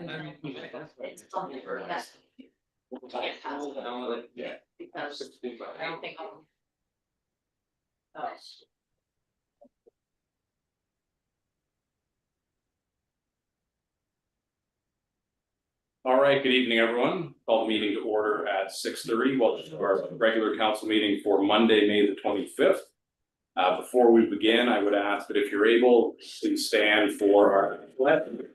It's something that can't happen because I don't think I'm. Oh. All right, good evening, everyone. Call the meeting to order at 6:30. Welcome to our regular council meeting for Monday, May the 25th. Before we begin, I would ask that if you're able, please stand for our pledge.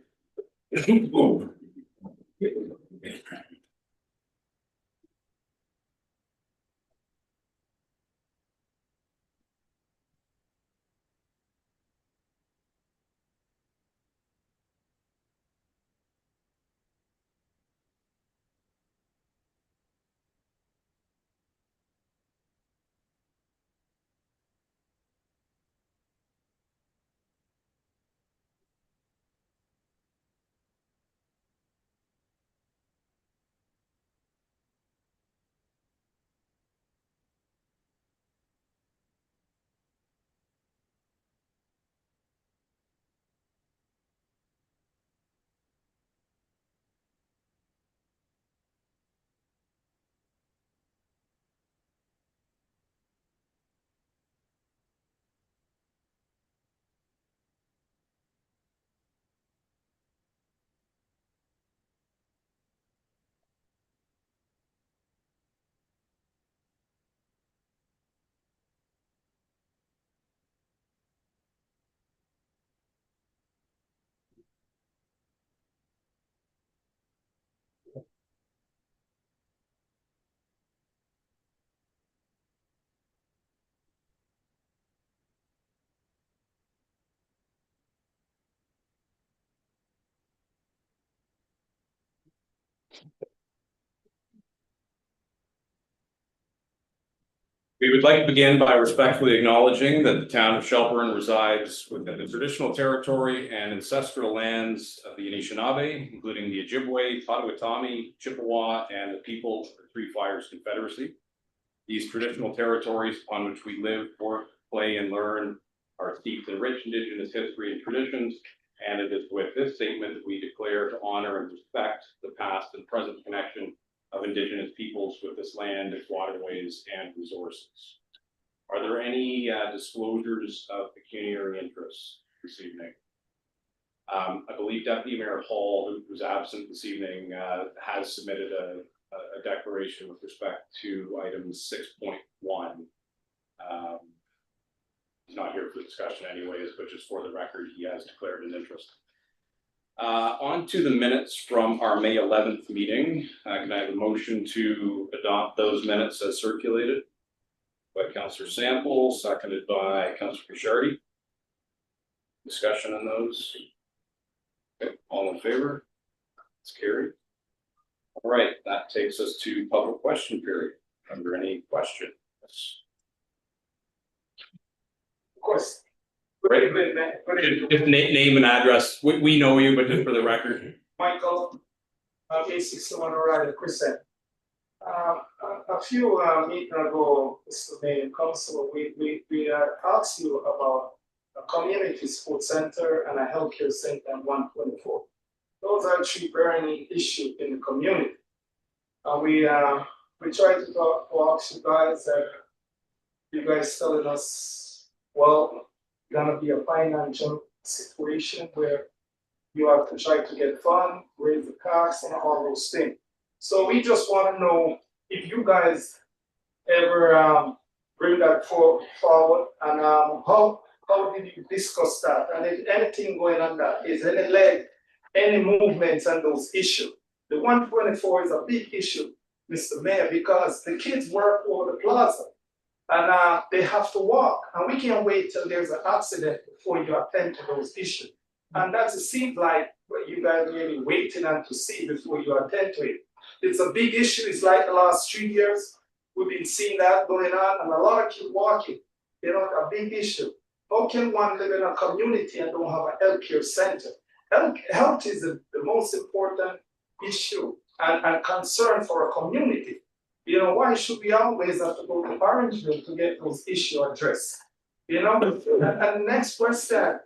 We would like to begin by respectfully acknowledging that the town of Shelburne resides within the traditional territory and ancestral lands of the Anishinaabe, including the Ojibwe, Potawatomi, Chippewa, and the people of the Three Fires Confederacy. These traditional territories upon which we live, work, play, and learn are steeped in rich Indigenous history and traditions, and it is with this statement that we declare to honor and respect the past and present connection of Indigenous peoples with this land, its waterways, and resources. Are there any disclosures of pecuniary interests this evening? I believe Deputy Mayor Hall, who's absent this evening, has submitted a declaration with respect to item 6.1. He's not here for discussion anyways, but just for the record, he has declared an interest. On to the minutes from our May 11th meeting. Can I have a motion to adopt those minutes as circulated? By Councillor Sample, seconded by Councillor Pichardi. Discussion on those? Okay, all in favor? It's carried. All right, that takes us to public question period. Are there any questions? Of course. Great. Just name and address. We know you, but just for the record. Michael, 861 O'Reilly Crescent. A few meetings ago, Mr. Mayor and Council, we asked you about a community sports center and a healthcare center at 124. Those are three burning issues in the community. We tried to talk to ask you guys that you guys telling us, well, gonna be a financial situation where you have to try to get funds, raise the costs, and all those things. So we just want to know if you guys ever bring that forward, and how did you discuss that, and if anything going on that, is any movements on those issues? The 124 is a big issue, Mr. Mayor, because the kids work over the plaza. And they have to walk, and we can't wait till there's an accident before you attend to those issues. And that seems like what you guys are really waiting on to see before you attend to it. It's a big issue. It's like the last 3 years, we've been seeing that going on, and a lot of kids walking. A big issue. How can one live in a community and don't have a healthcare center? Health is the most important issue and concern for a community. Why should we always have to go to Orangeville to get those issues addressed? And the next question,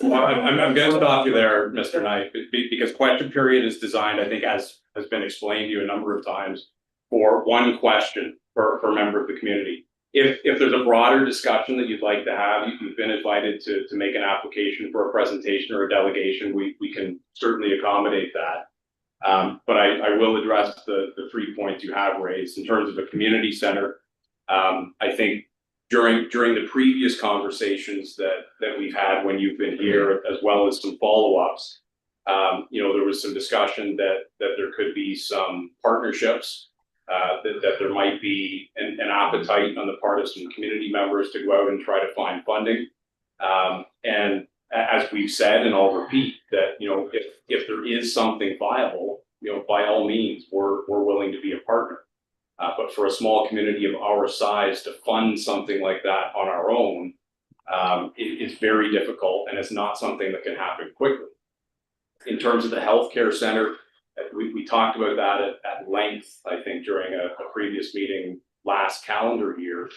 Well, I'm gonna stop you there, Mr. Knight, because question period is designed, I think, as has been explained to you a number of times, for one question per member of the community. If there's a broader discussion that you'd like to have, you've been invited to make an application for a presentation or a delegation, we can certainly accommodate that. But I will address the 3 points you have raised in terms of a community center. I think during the previous conversations that we've had when you've been here, as well as some follow-ups, there was some discussion that there could be some partnerships, that there might be an appetite on the part of some community members to go out and try to find funding. And as we've said, and I'll repeat that, if there is something viable, by all means, we're willing to be a partner. But for a small community of our size to fund something like that on our own, it's very difficult, and it's not something that can happen quickly. In terms of the healthcare center, we talked about that at length, I think, during a previous meeting last calendar year.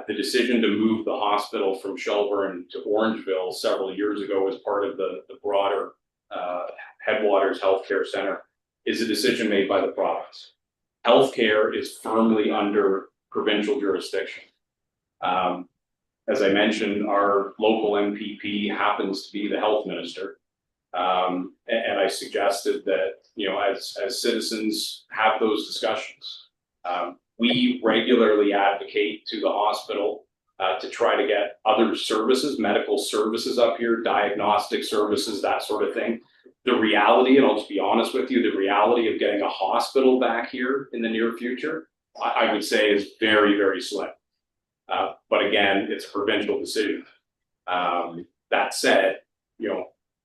The decision to move the hospital from Shelburne to Orangeville several years ago as part of the broader Headwaters Healthcare Center is a decision made by the province. Healthcare is firmly under provincial jurisdiction. As I mentioned, our local MPP happens to be the health minister. And I suggested that, as citizens have those discussions, we regularly advocate to the hospital to try to get other services, medical services up here, diagnostic services, that sort of thing. The reality, and I'll just be honest with you, the reality of getting a hospital back here in the near future, I would say is very, very slim. But again, it's a provincial decision. That said,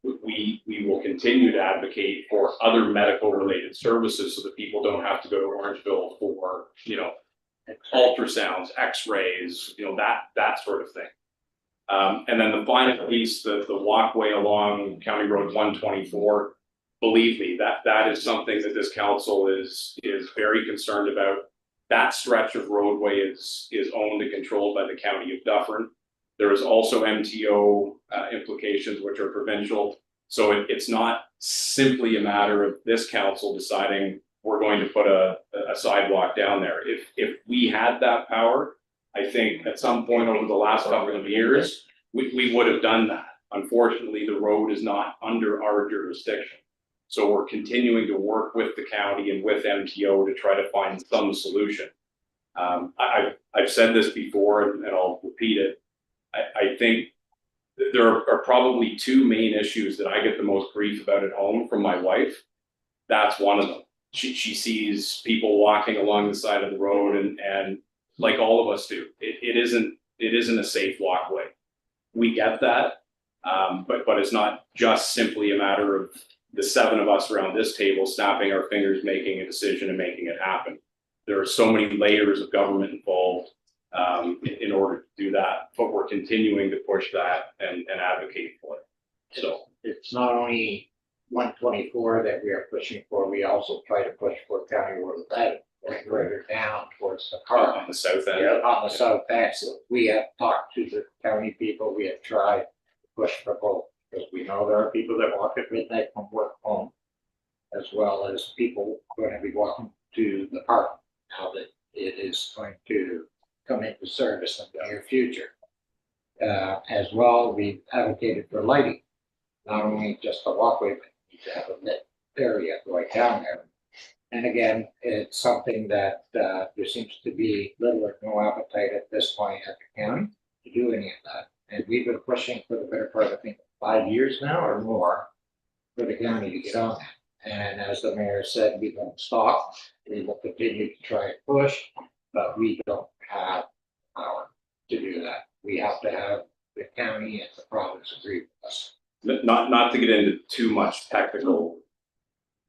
we will continue to advocate for other medical related services so that people don't have to go to Orangeville for, ultrasounds, x-rays, that sort of thing. And then the final piece, the walkway along County Road 124, believe me, that is something that this council is very concerned about. That stretch of roadway is owned and controlled by the County of Dufferin. There is also MTO implications, which are provincial. So it's not simply a matter of this council deciding we're going to put a sidewalk down there. If we had that power, I think at some point over the last couple of years, we would have done that. Unfortunately, the road is not under our jurisdiction. So we're continuing to work with the county and with MTO to try to find some solution. I've said this before and I'll repeat it. I think there are probably two main issues that I get the most grief about at home from my wife. That's one of them. She sees people walking along the side of the road and like all of us do, it isn't a safe walkway. We get that, but it's not just simply a matter of the 7 of us around this table snapping our fingers, making a decision and making it happen. There are so many layers of government involved in order to do that, but we're continuing to push that and advocate for it. So it's not only 124 that we are pushing for, we also try to push for County Road 11, going further down towards the car. on the south end. Yeah, on the south end. So we have talked to the county people, we have tried to push for both, because we know there are people that walk at midnight from work home, as well as people going to be walking to the park now that it is going to come into service in the near future. As well, we advocated for lighting, not only just the walkway, but we need to have a lit area going down there. And again, it's something that there seems to be little or no appetite at this point at the county to do any of that. And we've been pushing for the better part of, I think, 5 years now or more for the county to get on that. And as the mayor said, we don't stop. We will continue to try and push, but we don't have power to do that. We have to have the county and the province agree with us. Not to get into too much technical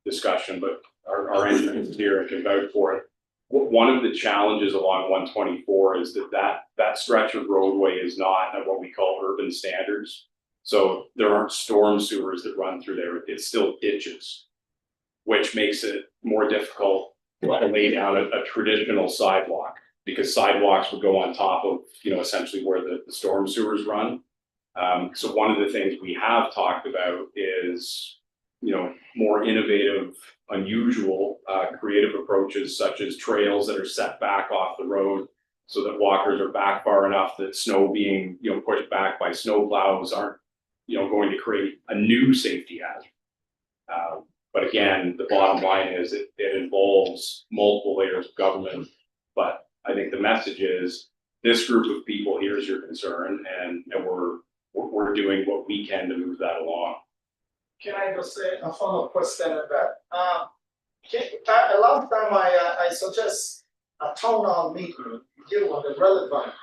discussion, but our engineers here can vouch for it. One of the challenges along 124 is that stretch of roadway is not at what we call urban standards. So there aren't storm sewers that run through there. It's still ditches, which makes it more difficult to lay down a traditional sidewalk, because sidewalks would go on top of, essentially where the storm sewers run. So one of the things we have talked about is, more innovative, unusual, creative approaches such as trails that are set back off the road so that walkers are back far enough that snow being, pushed back by snow plows aren't, going to create a new safety hazard. But again, the bottom line is it involves multiple layers of government. But I think the message is this group of people hears your concern and we're doing what we can to move that along. Can I just say a follow-up question on that? A lot of time I suggest a town hall meeting, give with the relevant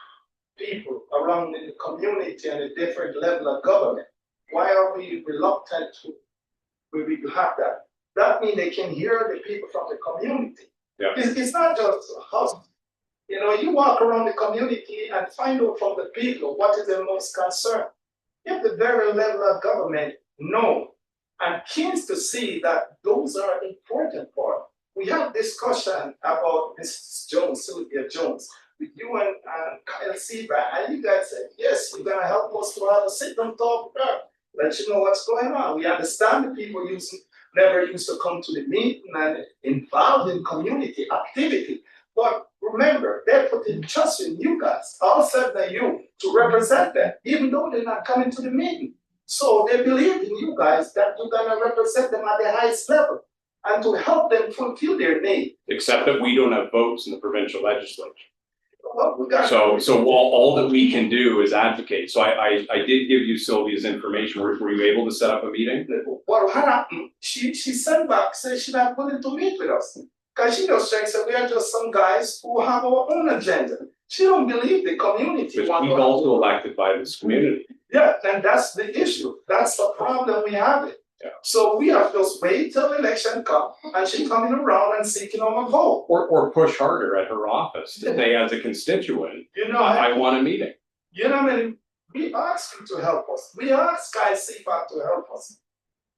people around the community and a different level of government. Why are we reluctant to have that? That means they can hear the people from the community. Yeah. It's not just us. You walk around the community and find out from the people what is their most concern. If the very level of government know and keen to see that those are important for us. We have discussion about Mrs. Jones, Sylvia Jones, with you and Kyle Seabrand, and you guys said, yes, you're gonna help us to have a sit-down talk with her, let you know what's going on. We understand the people never used to come to the meeting and involved in community activity. But remember, they're putting trust in you guys, all 7 of you, to represent them, even though they're not coming to the meeting. So they believe in you guys that you're gonna represent them at the highest level and to help them fulfill their need. Except that we don't have votes in the provincial legislature. Well, we got. So all that we can do is advocate. So I did give you Sylvia's information. Were you able to set up a meeting? What happened? She sent back, said she's not willing to meet with us. Because she just said we are just some guys who have our own agenda. She don't believe the community. But we've also elected by this community. Yeah, and that's the issue. That's the problem we have it. Yeah. So we have to just wait till election come and she coming around and seeking our vote. Or push harder at her office to say as a constituent, I want a meeting. We ask you to help us. We ask Kyle Seaback to help us.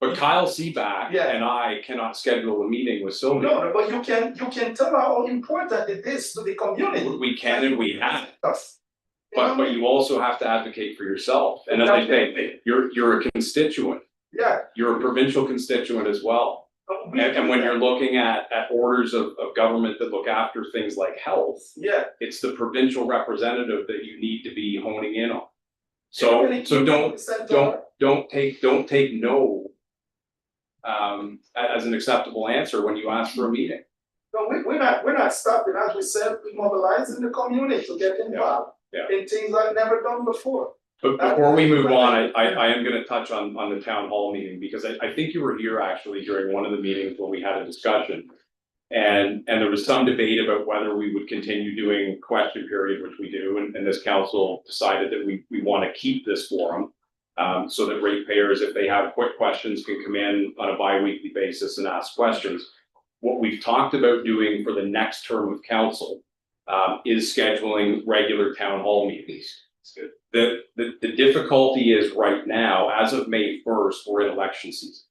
But Kyle Seaback Yeah. and I cannot schedule a meeting with Sylvia. No, but you can tell her how important it is to the community. We can and we have. Us. But you also have to advocate for yourself. And as I say, you're a constituent. Yeah. You're a provincial constituent as well. And when you're looking at orders of government that look after things like health, Yeah. it's the provincial representative that you need to be honing in on. So don't take no as an acceptable answer when you ask for a meeting. No, we're not stopping. As we said, we mobilizing the community to get involved in things I've never done before. But before we move on, I am gonna touch on the town hall meeting, because I think you were here actually during one of the meetings when we had a discussion. And there was some debate about whether we would continue doing question period, which we do, and this council decided that we wanna keep this forum. So that ratepayers, if they have quick questions, can come in on a bi-weekly basis and ask questions. What we've talked about doing for the next term of council is scheduling regular town hall meetings. The difficulty is right now, as of May 1st, we're in election season.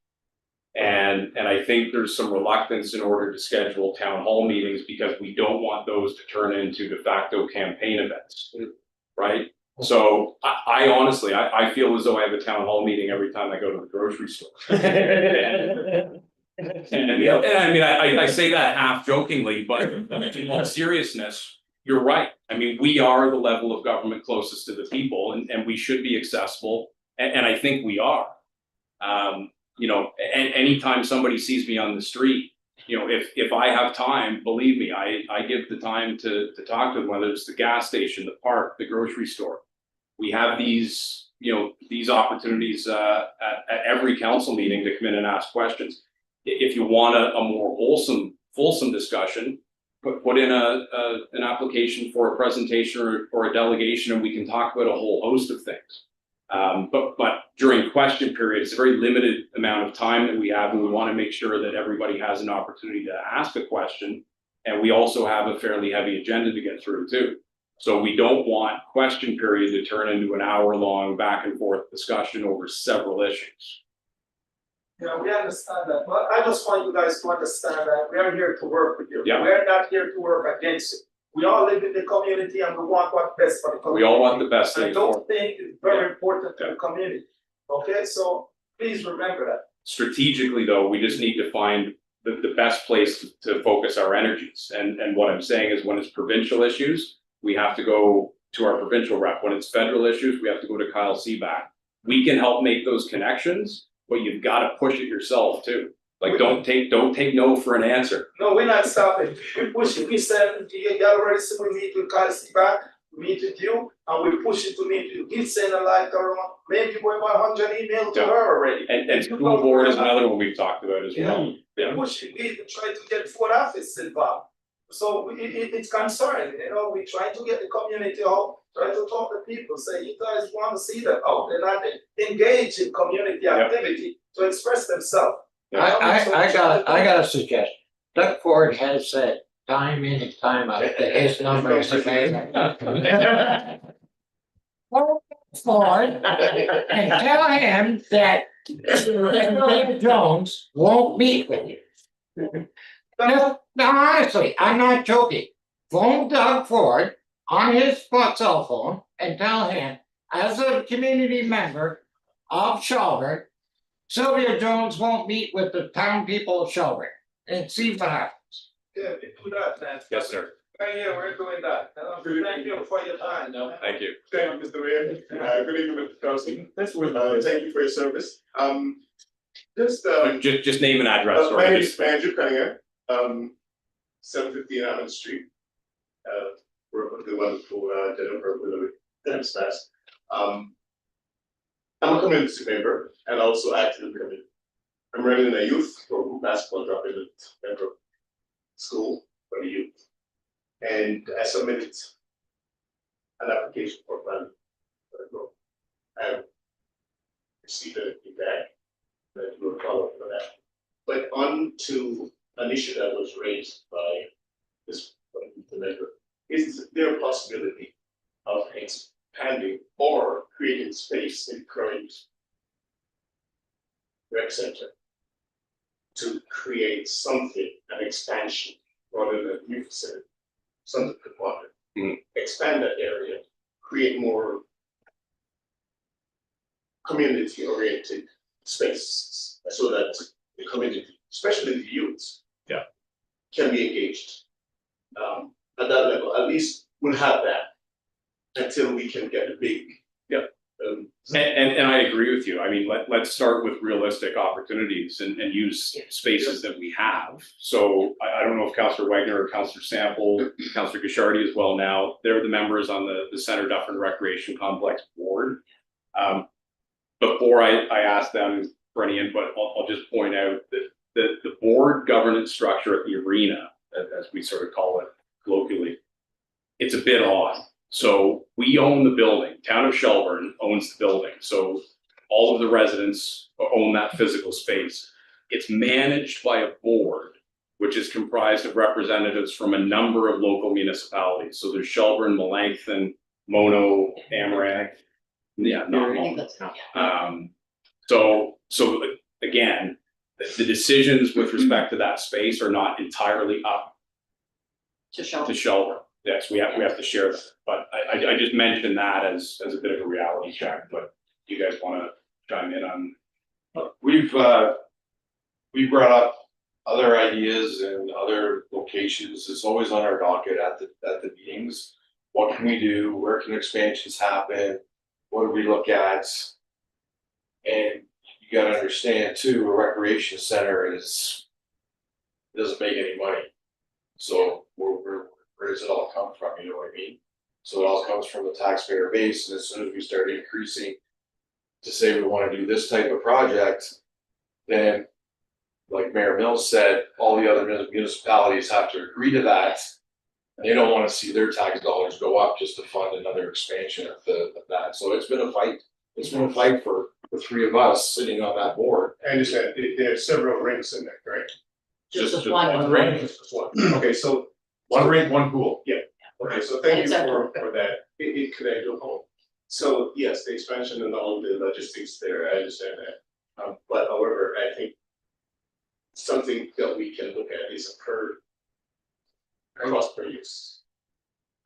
And I think there's some reluctance in order to schedule town hall meetings because we don't want those to turn into de facto campaign events, right? So I honestly, I feel as though I have a town hall meeting every time I go to the grocery store. And I mean, I say that half jokingly, but in all seriousness, you're right. I mean, we are the level of government closest to the people and we should be accessible. And I think we are. Anytime somebody sees me on the street, if I have time, believe me, I give the time to talk to them, whether it's the gas station, the park, the grocery store. We have these opportunities at every council meeting to come in and ask questions. If you want a more fulsome discussion, put in an application for a presentation or a delegation, and we can talk about a whole host of things. But during question period, it's a very limited amount of time that we have, and we want to make sure that everybody has an opportunity to ask a question. And we also have a fairly heavy agenda to get through too. So we don't want question period to turn into an hour-long back and forth discussion over several issues. Yeah, we understand that, but I just want you guys to understand that we are here to work with you. Yeah. We're not here to work against you. We all live in the community and we want what's best for the community. We all want the best I thing don't for, think it's very important to the community, okay, so please remember that. strategically though, we just need to find the best place to focus our energies. And what I'm saying is when it's provincial issues, we have to go to our provincial rep. When it's federal issues, we have to go to Kyle Seaback. We can help make those connections, but you've got to push it yourself too. Like, don't take no for an answer. No, we're not stopping, we push it, we said, you already said we meet with Kyle back, we meet with you, and we push it to meet with you, he's sending like around, maybe we're about 100 emails to Yeah. her already. And school board is another one we've talked about as well. Yeah. Push it, we try to get Fort Office involved. So it's concerning, you know, we try to get the community out, try to talk to people, say, you guys want to see them out, they're not engaged in community activity to express themselves. I got a suggestion. Doug Ford has said time in and time out that his number is available. Ford, and tell him that William Jones won't meet with you. No, honestly, I'm not joking. Phone Doug Ford on his cell phone and tell him, as a community member of Shelburne, Sylvia Jones won't meet with the town people of Shelburne, and see what happens. Yeah, we do that, man. Yes, sir. Right here, we're doing that. Thank you for your time. Thank you. Thank you, Mr. Mayor. Good evening, Mr. Council. Thank you for your service. Just, Just name and address. my name is Andrew Cunningham, 715 Almond Street. Work with the wonderful Jennifer Willoughby, thanks, fast. I'm a community member and also active in the community. I'm running a youth program, basketball drop-in member school for the youth. And I submitted an application for funding. I have received a feedback that will follow for that. But on to an issue that was raised by this member, is there a possibility of expanding or creating space in current rec center to create something, an expansion rather than a new facility, something component, expand that area, create more community-oriented spaces so that the community, especially the youths, can be engaged at that level. At least we'll have that until we can get a big. And I agree with you. I mean, let's start with realistic opportunities and use spaces that we have. So I don't know if Councillor Wagner or Councillor Sample, Councillor Gachardi as well now, they're the members on the Center Dufferin Recreation Complex board. Before I ask them for any input, I'll just point out that the board governance structure at the arena, as we sort of call it colloquially, it's a bit odd. So we own the building, Town of Shelburne owns the building, so all of the residents own that physical space. It's managed by a board, which is comprised of representatives from a number of local municipalities. So there's Shelburne, Melanchthon, Mono, Amaranth. Yeah, not I think Mono. that's not, So again, the decisions with respect to that space are not entirely up to show. to Shelburne. Yes, we have to share that, but I just mentioned that as a bit of a reality check, but you guys wanna chime in on? We've brought up other ideas and other locations. It's always on our docket at the meetings. What can we do? Where can expansions happen? What do we look at? And you gotta understand too, a recreation center doesn't make any money. So where does it all come from? You know what I mean? So it all comes from the taxpayer base, and as soon as we start increasing to say we want to do this type of project, then like Mayor Mills said, all the other municipalities have to agree to that. And they don't want to see their tax dollars go up just to fund another expansion of that. So it's been a fight. It's been a fight for the three of us sitting on that board. I understand, there are several rings in there, correct? Just one. Ring, just one. Okay, so, One rink, one pool. okay, so thank you Exactly. for that. Could I go home? So yes, the expansion and all the logistics there, I understand that. But however, I think something that we can look at is a cross per use.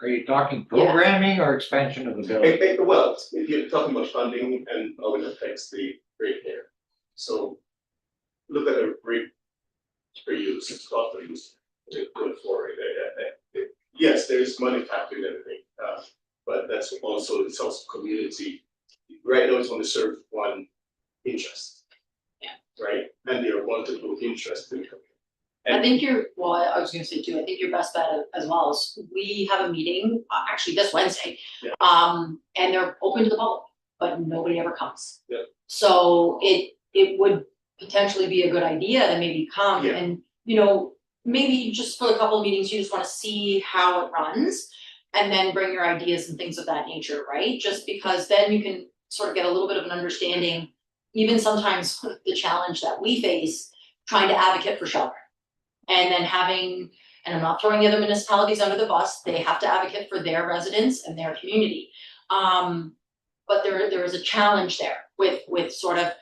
Are you talking programming or expansion of the building? Well, if you're talking about funding and how it affects the rate there. So look at the rate per use, cost per use, going forward. Yes, there is money factor in everything, but that's also, it's also community. Right now, it's only served one interest. Yeah. Right, and there are multiple interests in the community. I think well, I was gonna say too, I think your best bet as well is, we have a meeting, actually this Wednesday. Yeah. And they're open to the public, but nobody ever comes. Yeah. So it would potentially be a good idea to maybe come Yeah. and, you know, maybe just for a couple of meetings, you just wanna see how it runs. And then bring your ideas and things of that nature, right? Just because then you can sort of get a little bit of an understanding, even sometimes the challenge that we face, trying to advocate for shelter. And then having, and I'm not throwing the other municipalities under the bus, they have to advocate for their residents and their community. But there is a challenge there with sort of,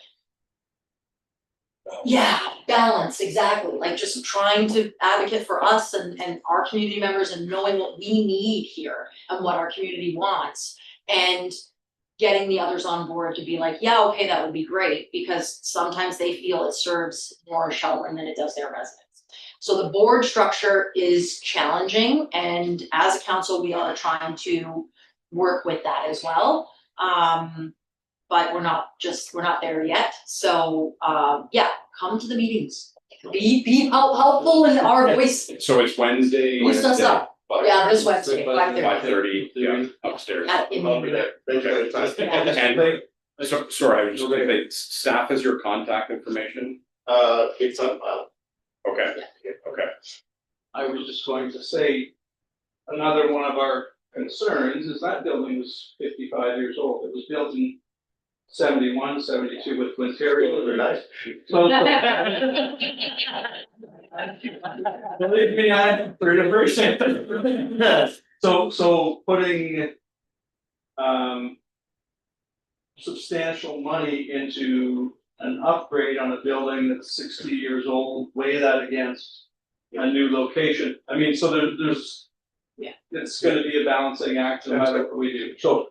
yeah, balance, exactly, like just trying to advocate for us and our community members and knowing what we need here and what our community wants. And getting the others on board to be like, yeah, okay, that would be great, because sometimes they feel it serves more Shelburne than it does their residents. So the board structure is challenging, and as a council, we are trying to work with that as well. But we're not there yet, so yeah, come to the meetings. Be helpful in our voice, So it's Wednesday. boost us up. Yeah, this Wednesday, 5:30. 5:30, yeah, upstairs. In I'll be there. Thank you for your time. And, so, sorry, I was just gonna say, staff has your contact information? It's on file. Okay, okay. I was just going to say, another one of our concerns is that building was 55 years old. It was built in 71, 72 with Quinterio. Very nice. So, believe me, I pretty appreciate it. So putting substantial money into an upgrade on a building that's 60 years old, weigh that against a new location. I mean, so there's. Yeah. It's gonna be a balancing act no matter what we do. So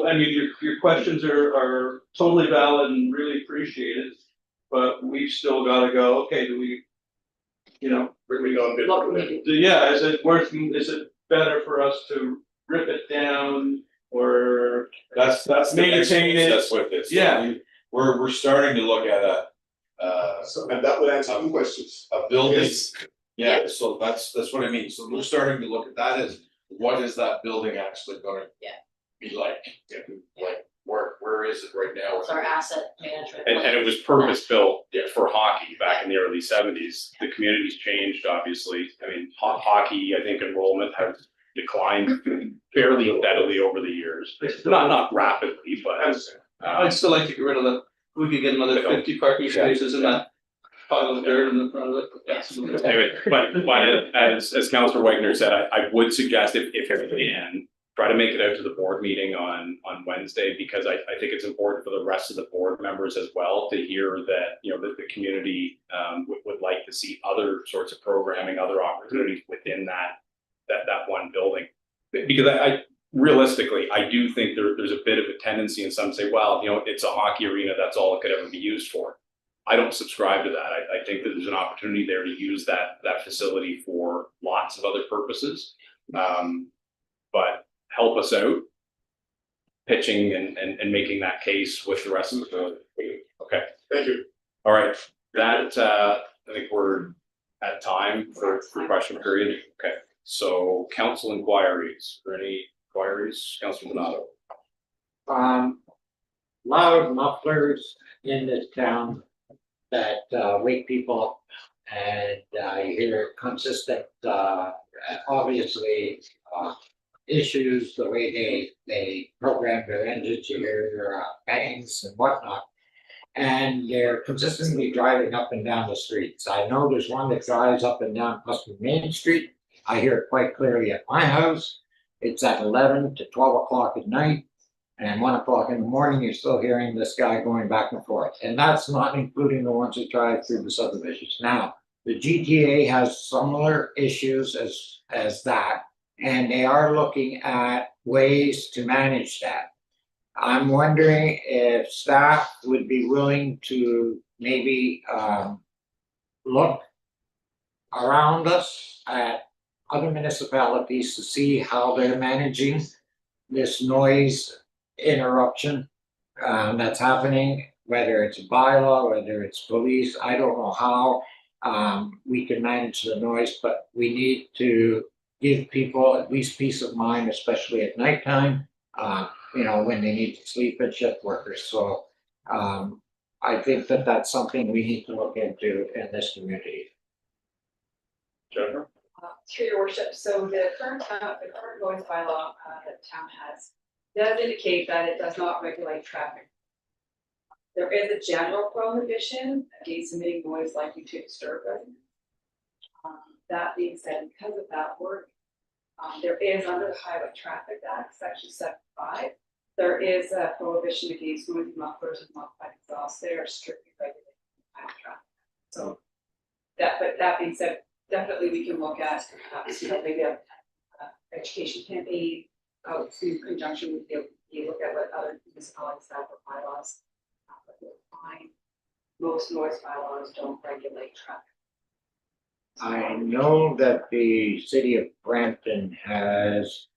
I mean, your questions are totally valid and really appreciated. But we've still gotta go, okay, do we, you know, Where we going? What can we do? yeah, is it better for us to rip it down or? That's the next Maintain it. process with this. Yeah. We're starting to look at And that would answer two questions. a building. Yes. Yeah, so that's what I mean, so we're starting to look at that as, what is that building actually gonna Yeah. be like? Like, where is it right now? What's our asset management? And it was purpose built for hockey back in the early 70s. The community's changed, obviously. I mean, hockey, I think enrollment has declined fairly steadily over the years. Not rapidly, but I'd still like to get rid of the, we could get another 50 parking spaces in that pile of dirt in the front of it. Absolutely. anyway, but as Councillor Wagner said, I would suggest if you can, try to make it out to the board meeting on Wednesday, because I think it's important for the rest of the board members as well to hear that, you know, that the community would like to see other sorts of programming, other opportunities within that one building. Because I realistically, I do think there's a bit of a tendency, and some say, well, you know, it's a hockey arena, that's all it could ever be used for. I don't subscribe to that. I think that there's an opportunity there to use that so for lots of other purposes. But help us out pitching and making that case with the rest of the, okay, Thank you. all right. That, I think we're at time for question period. Okay, so council inquiries, are there any inquiries? Councilor Donato? Loud mufflers in this town that wake people up, and you hear consistent, obviously, issues, the way they program their engines, you hear bangs and whatnot. And they're consistently driving up and down the streets. I know there's one that drives up and down Western Main Street. I hear it quite clearly at my house. It's at 11 to 12 o'clock at night. And 1 o'clock in the morning, you're still hearing this guy going back and forth. And that's not including the ones that drive through the subdivisions. Now, the GTA has similar issues as that. And they are looking at ways to manage that. I'm wondering if staff would be willing to maybe look around us at other municipalities to see how they're managing this noise interruption that's happening, whether it's bylaw, whether it's police, I don't know how we can manage the noise, but we need to give people at least peace of mind, especially at nighttime, when they need to sleep, and shift workers. So I think that that's something we need to look into in this community. Jennifer? Through your worship, so the current noise bylaw that the town has does indicate that it does not regulate traffic. There is a general prohibition against emitting noise likely to disturb residents. That being said, because of that word, there is under the Highway Traffic Act, section 7(5), there is a prohibition against noisy mufflers and modified exhaust. They are strictly regulated by traffic. So that being said, definitely we can look at maybe a education campaign in conjunction with you look at what other municipalities have for bylaws. But you'll find most noise bylaws don't regulate traffic. I know that the city of Brampton has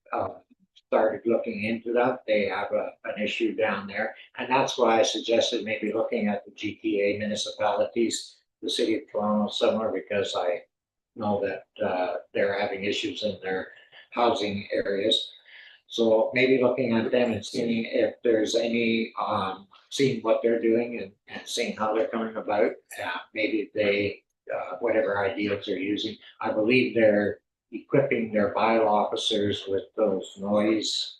started looking into that. They have an issue down there. And that's why I suggested maybe looking at the GTA municipalities, the city of Toronto somewhere, because I know that they're having issues in their housing areas. So maybe looking at them and seeing if there's any, seeing what they're doing and seeing how they're coming about. Maybe they, whatever ideas they're using. I believe they're equipping their bylaw officers with those noise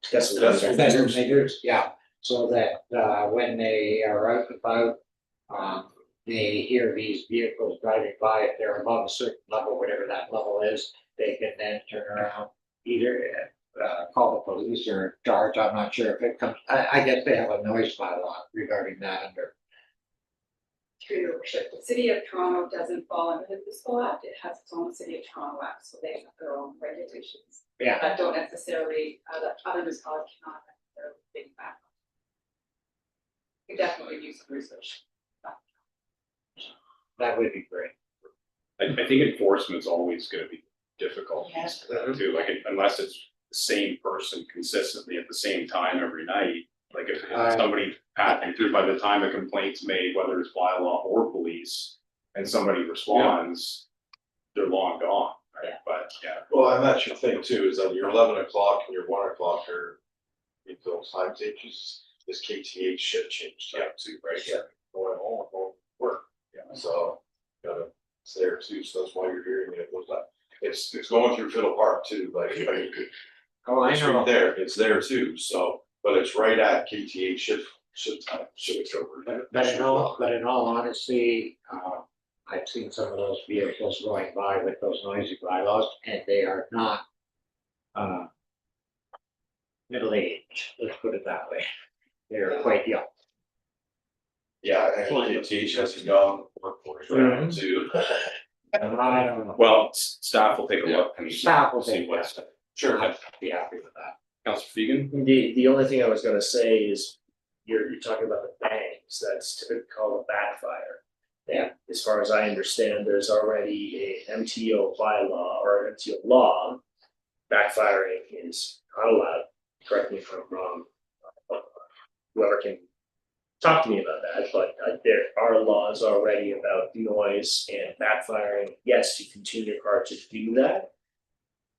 decimeters, yeah, so that when they are out and about, they hear these vehicles driving by. If they're above a certain level, whatever that level is, they can then turn around, either call the police or charge. I'm not sure if it comes, I guess they have a noise bylaw regarding that under. Through your worship, the city of Toronto doesn't fall under the municipal act. It has its own city of Toronto act, so they have their own regulations. Yeah. That don't necessarily, that other municipalities cannot necessarily think back. You definitely do some research. That would be great. I think enforcement's always gonna be difficult Yeah. too, like unless it's the same person consistently at the same time every night. Like if somebody passing through, by the time a complaint's made, whether it's bylaw or police, and somebody responds, they're long gone, right? Yeah. But yeah, Well, and that's your thing too, is that your 11 o'clock and your 1 o'clock are, those time changes, this KTH shift change time too, right? Yeah. Going home, going to work, so, it's there too, so that's why you're hearing it, it's going through Fiddle Park too, like. Oh, I It's know. right there, it's there too, so, but it's right at KTH shift time, shift over. But in all honesty, I've seen some of those vehicles going by with those noisy bylaws, and they are not middle-aged, let's put it that way. They're quite young. Yeah, and KTH has a young workforce right now too. I don't know. well, staff will take a look and Staff will see take what's. that. Sure, I'd be happy with that. Councilor Fegan? The only thing I was gonna say is, you're talking about the bangs, that's typically called a backfire. And as far as I understand, there's already a MTO bylaw or an MTO law. Backfiring is not allowed, correct me if I'm wrong. Whoever can talk to me about that, but there are laws already about noise and backfiring. Yes, you continue your car to do that.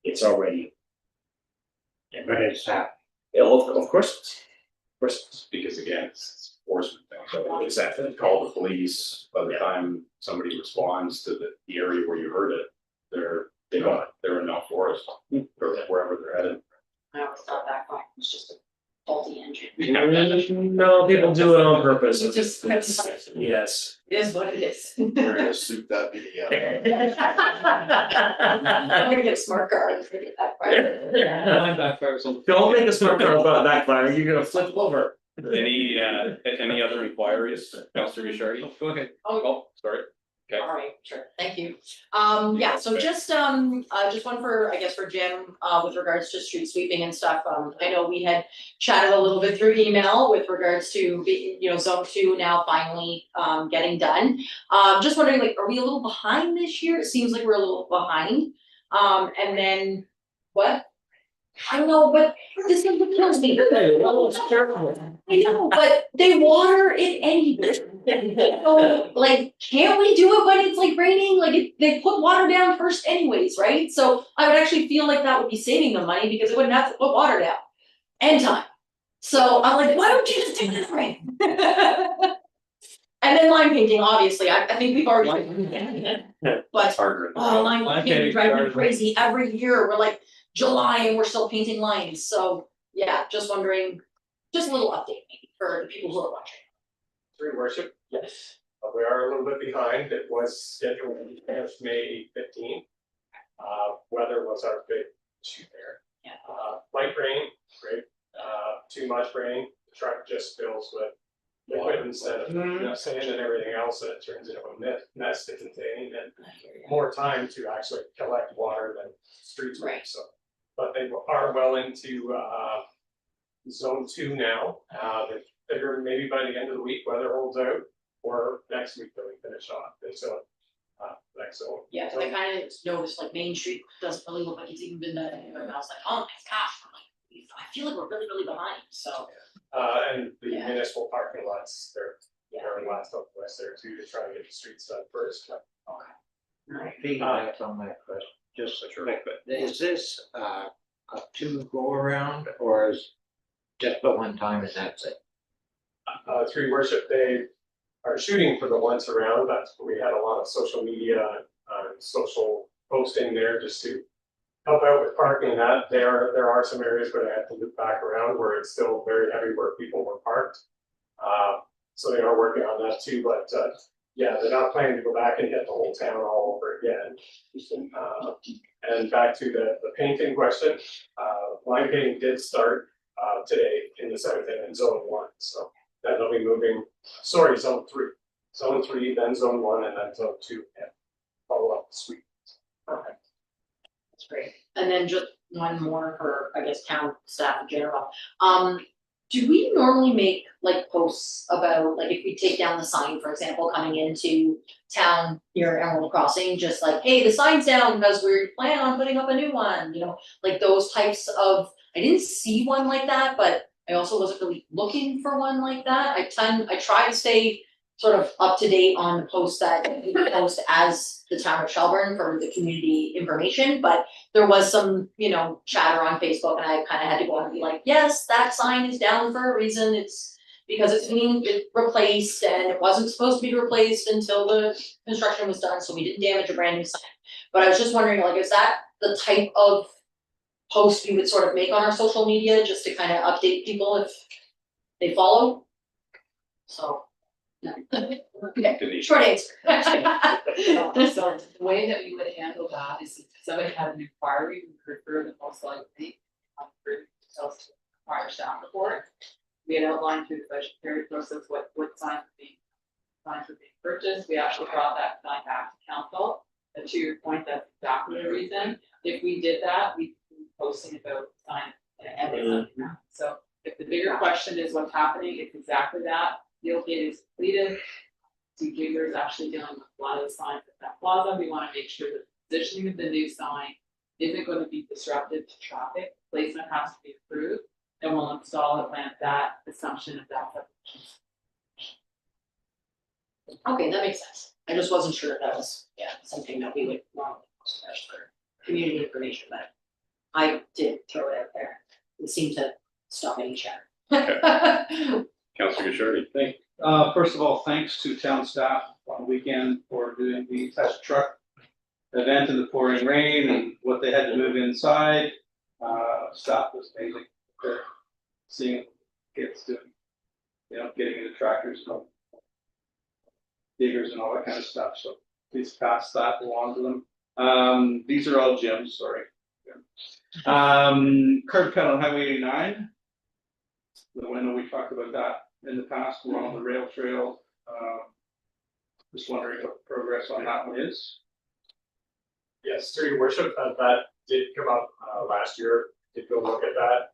It's already, But it's happening. of course, Because again, it's enforcement thing, so exactly. call the police, by the time somebody responds to the area where you heard it, they're in Mount Forest, or wherever they're headed. I always thought that fine was just a faulty engine. No, people do it on purpose. It just- Yes. It is what it is. We're gonna suit that video. I'm gonna get a smart car and forget that part. Don't make a smart car about backfire, you're gonna flip over. Any other inquiries, Councilor Richardi? Go ahead. Oh, Oh, sorry. Okay. all right, Sure, thank you. Yeah, so just one for, I guess, for Jim, with regards to street sweeping and stuff. I know we had chatted a little bit through email with regards to, zone 2 now finally, getting done. Just wondering, like, are we a little behind this year? It seems like we're a little behind. And then, what? I don't know, but this is what kills me. I know, but they water it anyway. So, like, can't we do it when it's like raining? Like, they put water down first anyways, right? So I would actually feel like that would be saving them money because they wouldn't have to put water down and time. So I'm like, why don't you just do it in the rain? And then line painting, obviously, I think we've already. But, Harder. oh, line Line painting painting drives me started. crazy every year. We're like July and we're still painting lines. So, yeah, just wondering, just a little update maybe for the people who are watching. Your worship, Yes. we are a little bit behind. It was scheduled as May 15th. Weather was our big issue there. Yeah. Light rain, great. Too much rain, the truck just fills with liquid instead of sand and everything else, and it turns into a mess to contain, and more time to actually collect water than street sweep, Right. so. But they are well into zone 2 now. They figure maybe by the end of the week, weather holds out, or next week that we finish off, and so next zone. Yeah, cause I kind of noticed like Main Street doesn't really look like it's even been done anywhere, and I was like, oh my gosh, I'm like, I feel like we're really, really behind, so. And the Yeah. municipal parking lots, they're Yeah. last up the list there too, to try to get the streets done first. Alright. Feedback on that question, just quick, but is this a 2 go around or is just the one time and that's it? Through worship, they are shooting for the once around, that's, we had a lot of social media, social posting there just to help out with parking. That there are some areas where they had to loop back around where it's still very heavy where people were parked. So they are working on that too, but yeah, they're not planning to go back and hit the whole town all over again. And back to the painting question, line painting did start today in the south end in zone 1, so that'll be moving, sorry, zone 3. Zone 3, then zone 1, and then zone 2, and follow up the suite. Okay. That's great. And then just one more for, I guess, town staff in general. Do we normally make like posts about, like, if we take down the sign, for example, coming into town near Emerald Crossing, just like, hey, the sign's down because we're planning on putting up a new one, like those types of, I didn't see one like that, but I also wasn't really looking for one like that. I try to stay sort of up to date on the posts that we post as the town of Shelburne for the community information, but there was some, chatter on Facebook, and I kind of had to go on and be like, yes, that sign is down for a reason. It's because it's being replaced, and it wasn't supposed to be replaced until the construction was done, so we didn't damage a brand new sign. But I was just wondering, like, is that the type of post we would sort of make on our social media just to kind of update people if they follow? So. No. Okay, short answer. So the way that we would handle that is if somebody had an inquiry, we would refer them most likely for themselves to require staff report. We had outlined through the budgetary process what signs were being purchased. We actually brought that sign back to council. And to your point, that's exactly the reason. If we did that, we'd be posting about the sign every month now. So if the bigger question is what's happening, it's exactly that. Deal gate is completed. Jigger is actually dealing with a lot of the signs at that plaza. We want to make sure that the positioning of the new sign isn't going to be disruptive to traffic. Placement has to be approved, and we'll install it when that assumption of that. Okay, that makes sense. I just wasn't sure if that was, something that we would want to post for community information, but I did throw it out there. It seemed to stop any chatter. Councilor Gashardi, thank you. First of all, thanks to town staff on the weekend for doing the test truck event in the pouring rain and what they had to move inside. Staff was amazing. Seeing kids doing, getting into tractors, diggers and all that kind of stuff. So please pass that along to them. These are all gyms, sorry. Curb cut on Highway 89. I know we talked about that in the past, we're on the rail trail. Just wondering what the progress on that one is. Yes, through your worship, that did come up last year, did go look at that.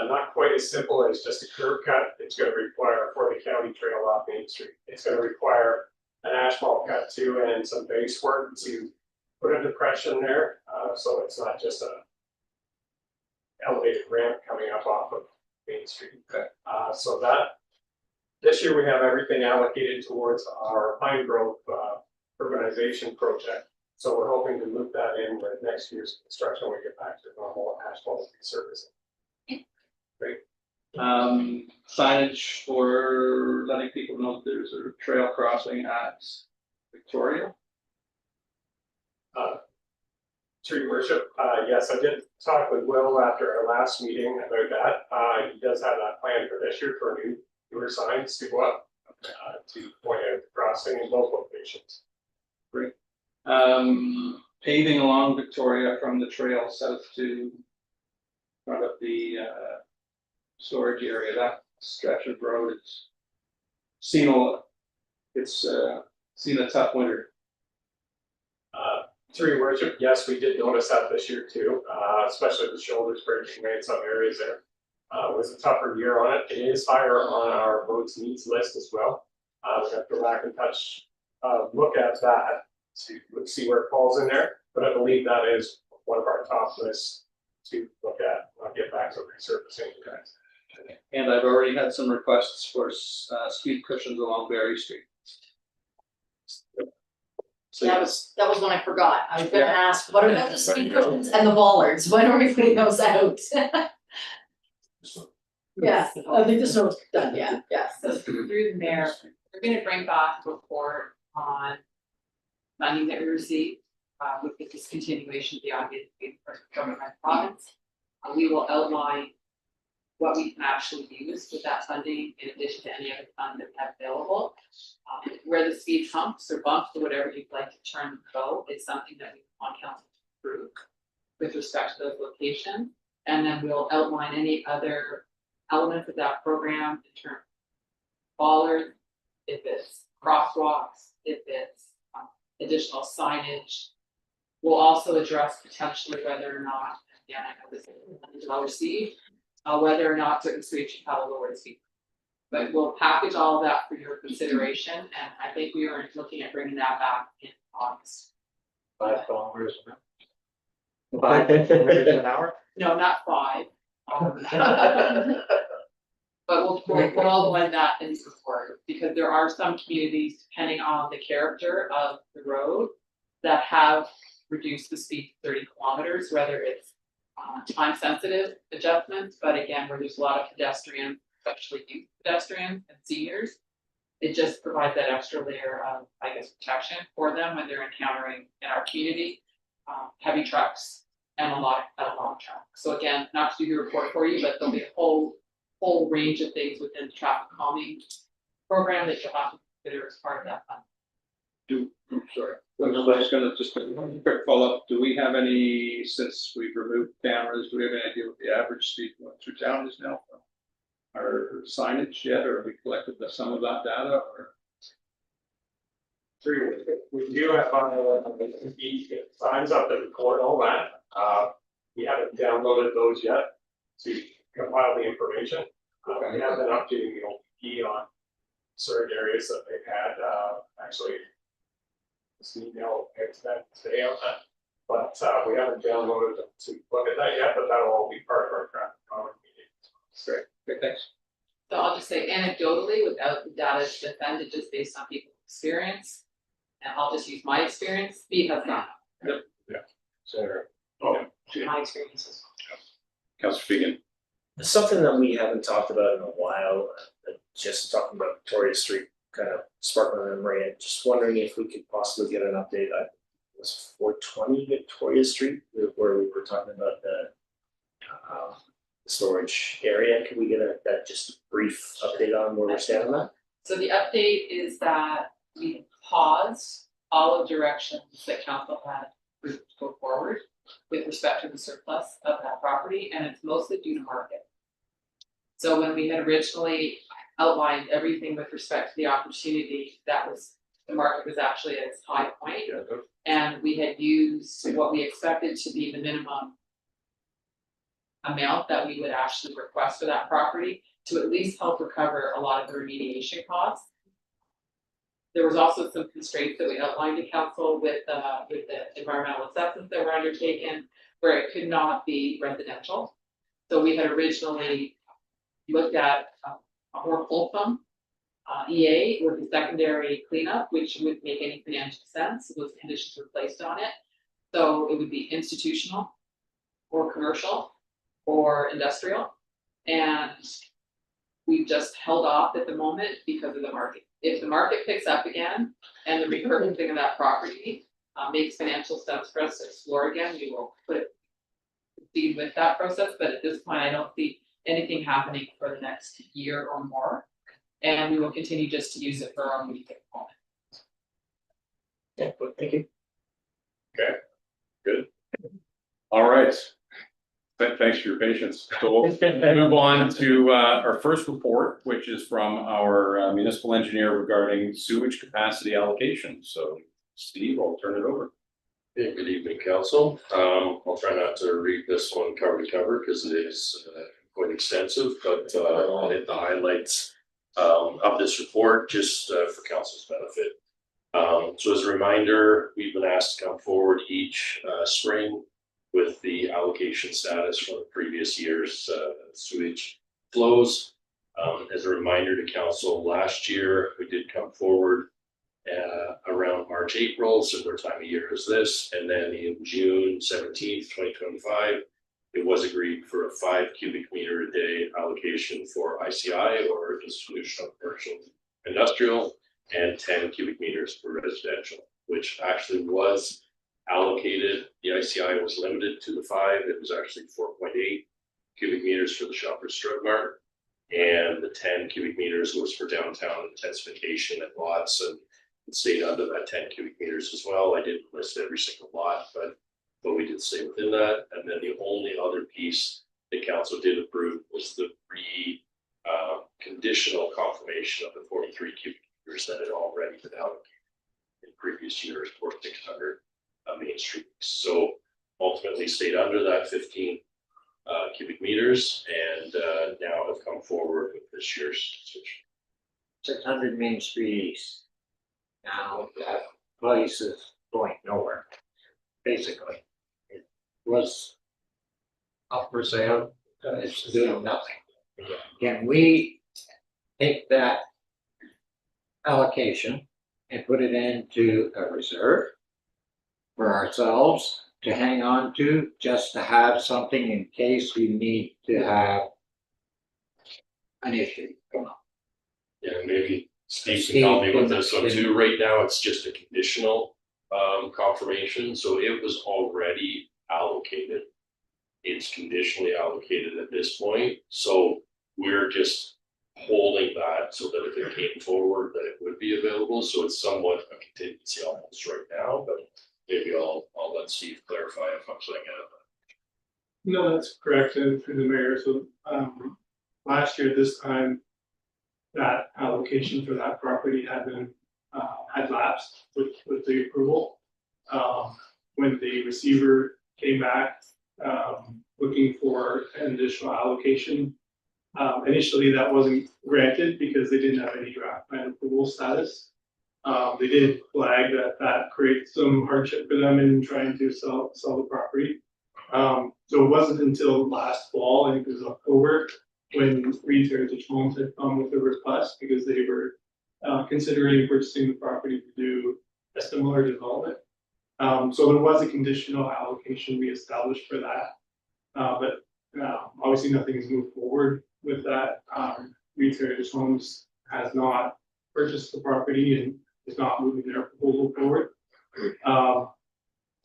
Not quite as simple as just a curb cut, it's gonna require for the county trail off Main Street. It's gonna require an asphalt cut too and some base work to put a depression there, so it's not just a elevated ramp coming up off of Main Street. Okay. So that, this year we have everything allocated towards our Pine Grove urbanization project. So we're hoping to loop that in with next year's construction, we get back to normal asphalt resurfacing. Signage for letting people know that there's a trail crossing at Victoria. Through your worship, yes, I did talk with Will after our last meeting about that. He does have that plan for this year for newer signs to go up, to point out the crossing in both locations. Great. Paving along Victoria from the trail south to front of the storage area, that stretch of road, it's seen a tough winter. Through your worship, yes, we did notice that this year too, especially the shoulders breaking away in some areas there. It was a tougher year on it. It is higher on our roads needs list as well. We have to go back and look at that to see where it falls in there. But I believe that is one of our top lists to look at, when I get back to resurfacing. And I've already had some requests for speed cushions along Berry Street. So That was one I forgot. I was gonna ask, what about the speed cushions and the bollards? When are we putting those out? Yeah, I think this one's done, yeah, yes. So through the mayor, we're gonna bring back a report on funding that we received with the discontinuation of the automated payment for government province. We will outline what we can actually use with that funding in addition to any other fund that we have available. Where the speed humps or bumps or whatever you'd like to turn and go is something that we want council to approve with respect to those locations. And then we'll outline any other elements of that program in terms of bollards, if it's crosswalks, if it's additional signage. We'll also address potentially whether or not, again, I know this is well received, whether or not certain streets should have a lower speed. But we'll package all of that for your consideration, and I think we are looking at bringing that back in August. 5 kilometers an hour. 5 kilometers an hour? No, not 5. But we'll outline that in support, because there are some communities, depending on the character of the road, that have reduced the speed to 30 kilometers, whether it's time sensitive adjustments, but again, where there's a lot of pedestrians, especially youth pedestrians and seniors, it just provides that extra layer of, I guess, protection for them when they're encountering in our community, heavy trucks and a lot of long trucks. So again, not to do the report for you, but there'll be a whole range of things within the traffic calming program that you'll have to consider as part of that fund. I'm sorry, I was gonna just a quick follow-up, do we have any, since we've removed cameras, do we have any idea what the average speed going through town is now? Our signage yet, or have we collected some of that data, or? We do have the signs up that record all that. We haven't downloaded those yet to compile the information. We have been updating the OPP on certain areas that they've had, actually. This email to them today on that, but we haven't downloaded them to look at that yet, but that'll all be part of our traffic calming meeting. Great, thanks. So I'll just say anecdotally, without the data to defend it, just based on people's experience. And I'll just use my experience, speed has gone up. Sarah. My experiences. Councillor Fegan. Something that we haven't talked about in a while, just talking about Victoria Street, kind of sparked my memory, and just wondering if we could possibly get an update. It was 420 Victoria Street, where we were talking about the storage area. Can we get that just brief update on where we're standing on that? So the update is that we paused all of directions that council had to go forward with respect to the surplus of that property, and it's mostly due to market. So when we had originally outlined everything with respect to the opportunity that was the market was actually at its high point. And we had used what we expected to be the minimum amount that we would actually request for that property to at least help recover a lot of the remediation costs. There was also some constraints that we outlined to council with the environmental assessments that were undertaken, where it could not be residential. So we had originally looked at a more fulsome EA with the secondary cleanup, which would make any financial sense. Those conditions were placed on it. So it would be institutional or commercial or industrial. And we've just held off at the moment because of the market. If the market picks up again and the repurposing of that property makes financial sense for us to explore again, we will proceed with that process. But at this point, I don't see anything happening for the next year or more. And we will continue just to use it for our meeting home. Yeah, but thank you. All right. Thanks for your patience. So we'll move on to our first report, which is from our municipal engineer regarding sewage capacity allocation. So Steve, I'll turn it over. Hey, good evening, council. I'll try not to read this one cover to cover because it is quite extensive, but I'll hit the highlights of this report just for council's benefit. So as a reminder, we've been asked to come forward each spring with the allocation status from the previous year's sewage flows. As a reminder to council, last year we did come forward around March, April, similar time of year as this, and then in June 17th, 2025, it was agreed for a 5 cubic meter a day allocation for ICI or institutional, commercial, industrial, and 10 cubic meters for residential, which actually was allocated. The ICI was limited to the 5. It was actually 4.8 cubic meters for the Shoppers Drug Mart, and the 10 cubic meters was for downtown intensification and lots, and it stayed under that 10 cubic meters as well. I didn't list every single lot, but we did stay within that. And then the only other piece the council did approve was the conditional confirmation of the 43 cubic meters that had already been allocated in previous years for 600 Main Street. So ultimately stayed under that 15 cubic meters, and now have come forward with this year's switch. 600 Main Street East. Now that place is going nowhere, basically. It was up for sale, it's doing nothing. Can we take that allocation and put it into a reserve for ourselves to hang on to, just to have something in case we need to have an issue come up? Yeah, maybe Steve can help me with this one too. Right now, it's just a conditional confirmation, so it was already allocated. It's conditionally allocated at this point, so we're just holding that so that if it came forward that it would be available. So it's somewhat a contingency almost right now, but maybe I'll let Steve clarify if I'm saying it. No, that's correct, and through the mayor, so last year at this time, that allocation for that property had been had lapsed with the approval. When the receiver came back looking for an additional allocation, initially that wasn't granted because they didn't have any draft plan approval status. They did flag that creates some hardship for them in trying to sell the property. So it wasn't until last fall, I think it was October, when Reed's Heritage Homes had come with a request because they were considering purchasing the property to do a similar development. So there was a conditional allocation we established for that, but obviously nothing has moved forward with that. Reed's Heritage Homes has not purchased the property and is not moving their proposal forward.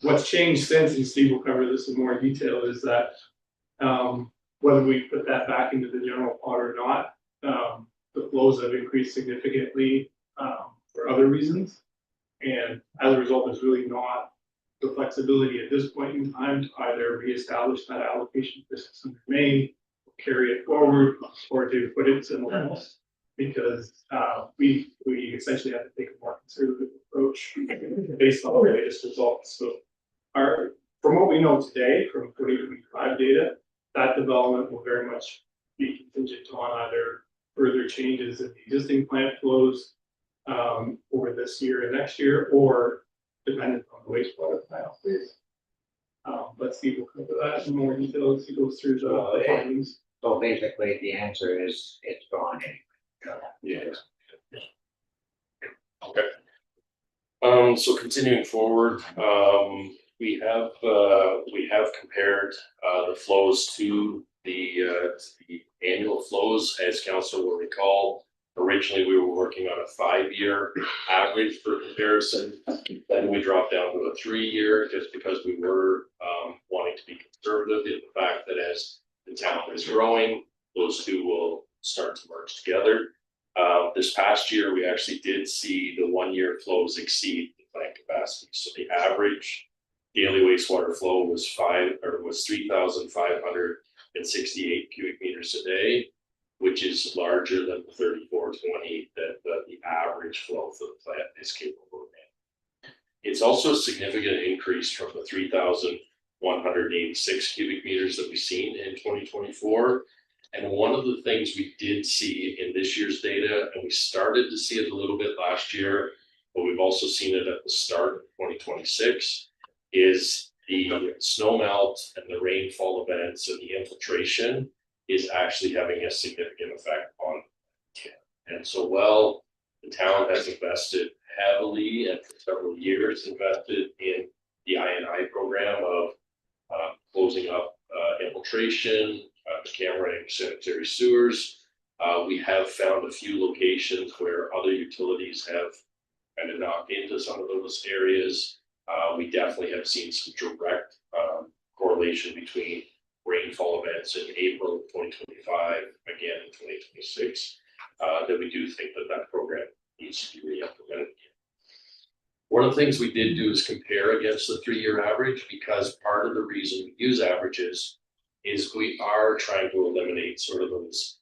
What's changed since, and Steve will cover this in more detail, is that whether we put that back into the general pot or not, the flows have increased significantly for other reasons. And as a result, there's really not the flexibility at this point in time to either reestablish that allocation for 600 Main, carry it forward, or to put it somewhere else. because we essentially have to take a more conservative approach based on the latest results. So from what we know today, from 2025 data, that development will very much be contingent on either further changes in the existing plant flows over this year and next year, or dependent on the wastewater plant phase. But Steve will cover that in more detail as he goes through the findings. So basically, the answer is it's gone anyway. Yeah. Okay. So continuing forward, we have compared the flows to the annual flows. As council will recall, originally we were working on a 5-year average for comparison. Then we dropped down to a 3-year just because we were wanting to be conservative in the fact that as the town is growing, those two will start to merge together. This past year, we actually did see the 1-year flows exceed the plant capacity. So the average daily wastewater flow was 3,568 cubic meters a day, which is larger than the 3,420 that the average flow for the plant is capable of. It's also a significant increase from the 3,186 cubic meters that we've seen in 2024. And one of the things we did see in this year's data, and we started to see it a little bit last year, but we've also seen it at the start of 2026, is the snow melt and the rainfall events and the infiltration is actually having a significant effect on it. And so while the town has invested heavily and for several years invested in the I&I program of closing up infiltration, cameraing sanitary sewers. We have found a few locations where other utilities have kind of knocked into some of those areas. We definitely have seen some direct correlation between rainfall events in April of 2025, again in 2026, that we do think that program needs to be re-implemented. One of the things we did do is compare against the 3-year average, because part of the reason we use averages is we are trying to eliminate sort of those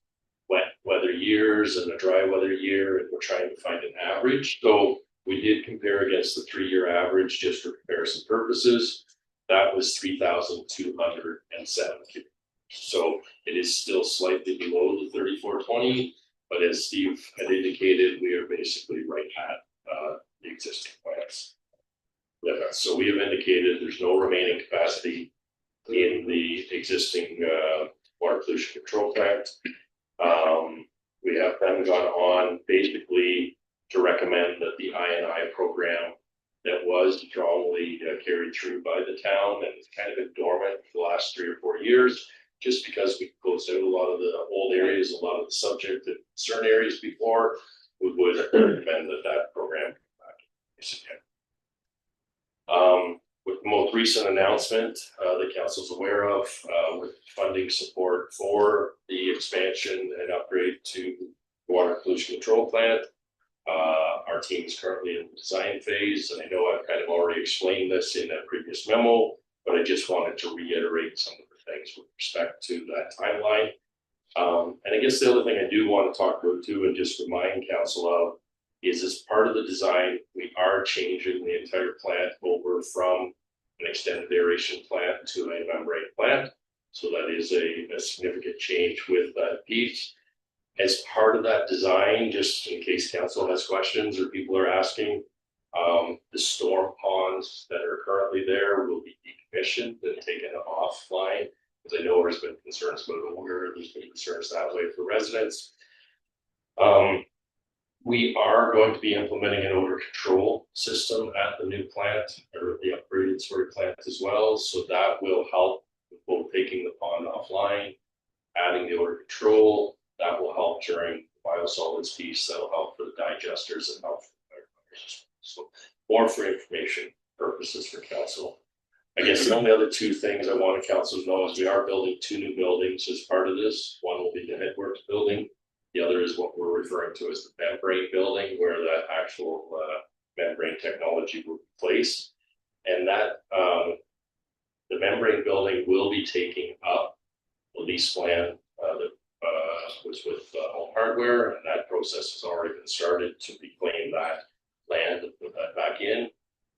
wet weather years and a dry weather year, and we're trying to find an average. So we did compare against the 3-year average just for comparison purposes. That was 3,207 cubic. So it is still slightly below the 3,420, but as Steve had indicated, we are basically right at the existing plants. So we have indicated there's no remaining capacity in the existing water pollution control plant. We have then gone on basically to recommend that the I&I program that was strongly carried through by the town and it's kind of been dormant for the last 3 or 4 years, just because we closed out a lot of the old areas, a lot of the subject and concern areas before, we would recommend that program come back. With the most recent announcement the council's aware of, with funding support for the expansion and upgrade to the water pollution control plant, our team is currently in the design phase, and I know I've kind of already explained this in that previous memo, but I just wanted to reiterate some of the things with respect to that timeline. And I guess the other thing I do want to talk about too, and just remind council of, is as part of the design, we are changing the entire plant over from an extended aeration plant to a membrane plant. So that is a significant change with that piece. As part of that design, just in case council has questions or people are asking, the storm ponds that are currently there will be decommissioned and taken offline. Because I know there's been concerns about odor, there's been concerns that way for residents. We are going to be implementing an odor control system at the new plant, or the upgraded sort of plant as well. So that will help with both taking the pond offline, adding the odor control. That will help during the biosolids piece. That'll help for the digesters and help for the firefighters. So more for information purposes for council. I guess the only other 2 things I want council to know is we are building 2 new buildings as part of this. One will be the headworks building. The other is what we're referring to as the membrane building, where the actual membrane technology will be placed. And that the membrane building will be taking up the lease plan that was with Home Hardware, and that program process has already been started to reclaim that land and put that back in.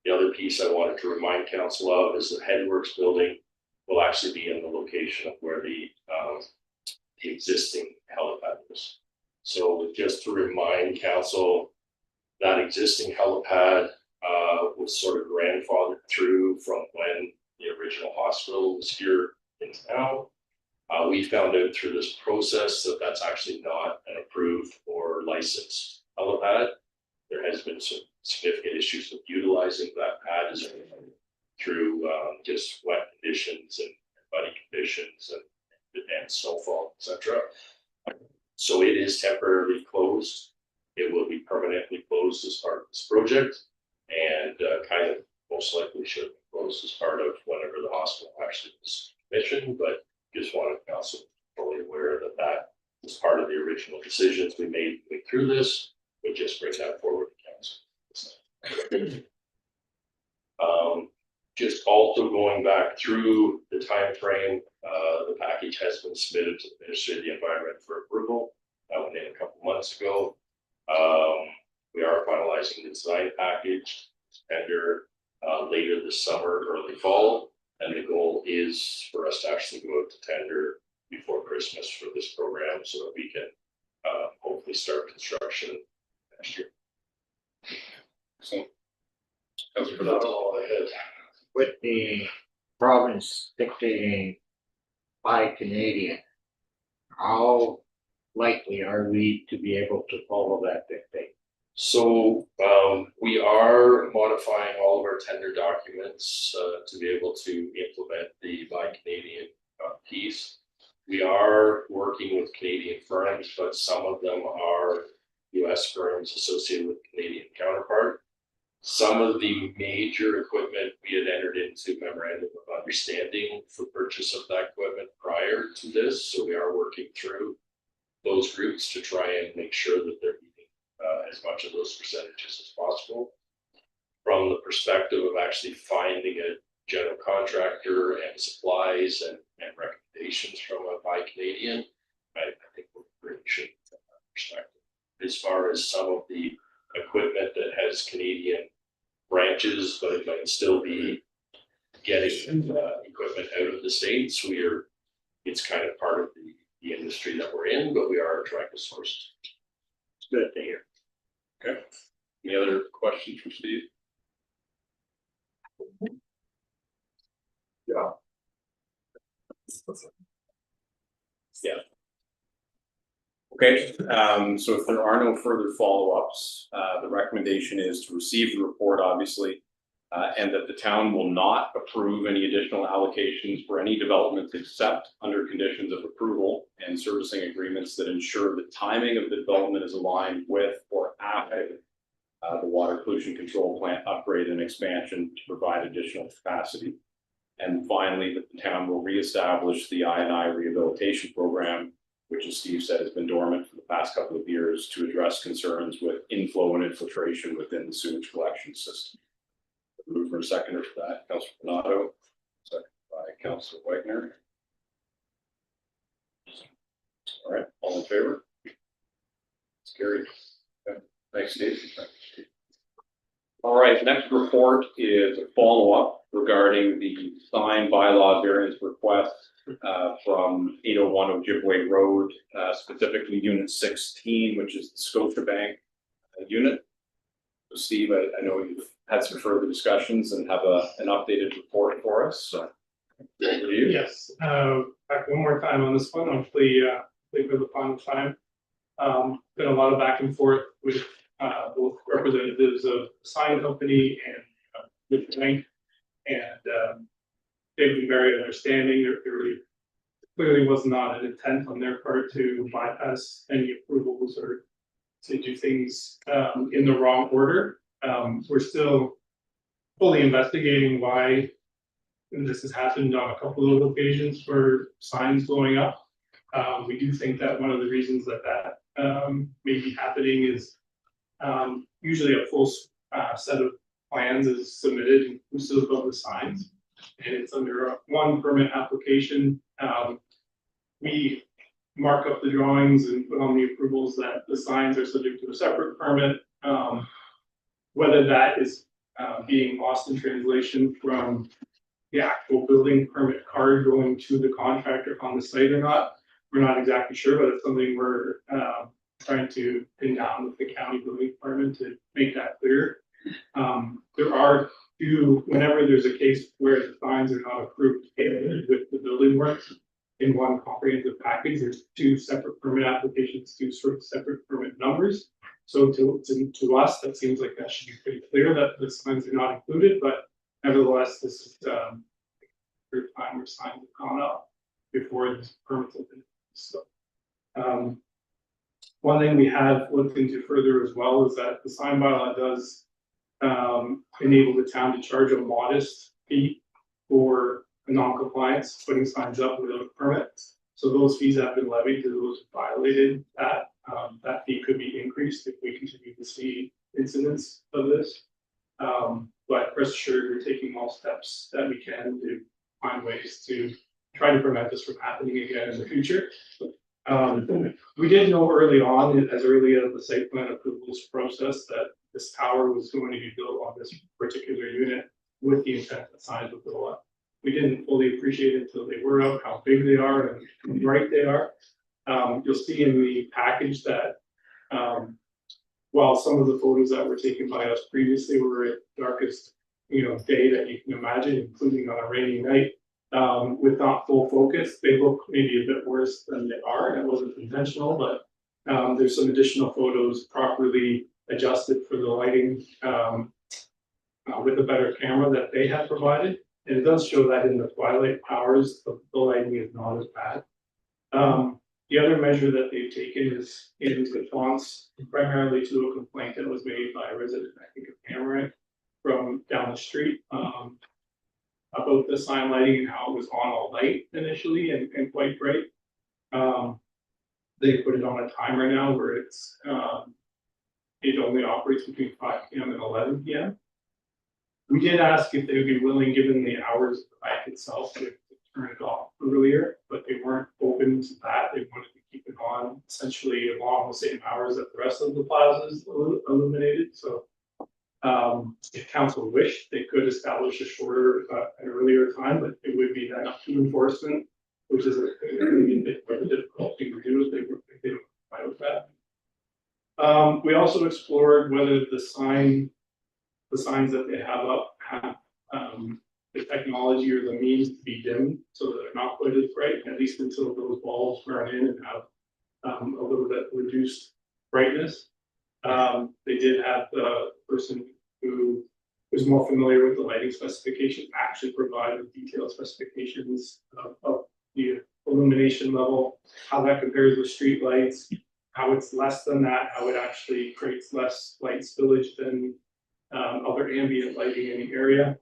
The other piece I wanted to remind council of is the Headworks building will actually be in the location of where the existing helipad is. So just to remind council, that existing helipad was sort of grandfathered through from when the original hospital was here in town. We found out through this process that that's actually not an approved or licensed helipad. There has been some significant issues with utilizing that pad as through just wet conditions and muddy conditions and snowfall, etc. So it is temporarily closed. It will be permanently closed as part of this project, and kind of most likely should be closed as part of whenever the hospital actually was commissioned. But just wanted council fully aware that that was part of the original decisions we made through this. We just bring that forward to council. Just also going back through the time frame, the package has been submitted to the Ministry of the Environment for approval. That went in a couple months ago. We are finalizing the design package tender later this summer, early fall, and the goal is for us to actually go out to tender before Christmas for this program, so that we can hopefully start construction next year. So that's all I had. With the province dictating by Canadian, how likely are we to be able to follow that dictate? So we are modifying all of our tender documents to be able to implement the Buy Canadian piece. We are working with Canadian firms, but some of them are US firms associated with Canadian counterpart. Some of the major equipment we had entered into memorandum of understanding for purchase of that equipment prior to this. So we are working through those groups to try and make sure that they're meeting as much of those percentages as possible. From the perspective of actually finding a general contractor and supplies and recommendations from a Buy Canadian, I think we're pretty sure from that perspective. As far as some of the equipment that has Canadian branches, but it might still be getting equipment out of the States, it's kind of part of the industry that we're in, but we are trying to source. It's good to hear. Okay. Any other questions for Steve? Yeah. Yeah. Okay, so if there are no further follow-ups, the recommendation is to receive the report, obviously, and that the town will not approve any additional allocations for any developments except under conditions of approval and servicing agreements that ensure the timing of the development is aligned with or after the water pollution control plant upgrade and expansion to provide additional capacity. And finally, that the town will reestablish the I&I rehabilitation program, which, as Steve said, has been dormant for the past couple of years, to address concerns with inflow and infiltration within the sewage collection system. Mover and seconder for that, Councilor Donato, second by Councilor Wagner. All right, all in favor? It's carried. Okay. Thanks, Steve. All right, next report is a follow-up regarding the sign bylaw variance request from 801 Ojibway Road, specifically Unit 16, which is the Scotiabank unit. So Steve, I know you've had some further discussions and have an updated report for us. So, over to you. Yes, back one more time on this one, hopefully for the final time. Been a lot of back and forth with both representatives of the sign company and with the bank, and they've been very understanding. There really clearly was not an intent on their part to bypass any approvals or to do things in the wrong order. We're still fully investigating why this has happened on a couple of occasions for signs going up. We do think that one of the reasons that may be happening is usually a full set of plans is submitted inclusive of the signs, and it's under one permit application. We mark up the drawings and put on the approvals that the signs are subject to a separate permit. Whether that is being lost in translation from the actual building permit card going to the contractor on the site or not, we're not exactly sure, but it's something we're trying to pin down with the county building department to make that clear. There are two, whenever there's a case where the signs are not approved with the building works in one comprehensive package, there's two separate permit applications, two sort of separate permit numbers. So to us, that seems like that should be pretty clear that the signs are not included, but nevertheless, this is the third time where signs have gone up before this permits have been. So, one thing we have looked into further as well is that the sign bylaw does enable the town to charge a modest fee for a non-compliance, putting signs up without a permit. So those fees have been levied to those who violated that. That fee could be increased if we continue to see incidents of this. But rest assured, we're taking all steps that we can to find ways to try to prevent this from happening again in the future. We did know early on, as early as the site plan approvals process, that this tower was going to be built on this particular unit with the intent that signs would go up. We didn't fully appreciate it until they were out, how big they are and how bright they are. You'll see in the package that while some of the photos that were taken by us previously were at darkest, day that you can imagine, including on a rainy night, with not full focus, they look maybe a bit worse than they are. And it wasn't intentional, but there's some additional photos properly adjusted for the lighting with a better camera that they have provided. And it does show that in the twilight hours, the lighting is not as bad. The other measure that they've taken is in response primarily to a complaint that was made by a resident, I think of Tamarack, from down the street, about the sign lighting and how it was on all night initially and quite bright. They put it on a timer now where it's it only operates between 5 p.m. and 11 p.m. We did ask if they would be willing, given the hours of the bank itself, to turn it off earlier, but they weren't open to that. They wanted to keep it on essentially along the same hours that the rest of the plazas illuminated. So if council wished, they could establish a shorter, an earlier time, but it would be then up to enforcement, which is a bit more difficult thing to do if they don't comply with that. We also explored whether the signs that they have up have the technology or the means to be dimmed so that they're not quite as bright, at least until those bulbs burn in and have a little bit reduced brightness. They did have the person who was more familiar with the lighting specifications actually provide the detailed specifications of the illumination level, how that compares with street lights, how it's less than that, how it actually creates less light spillage than other ambient lighting in the area,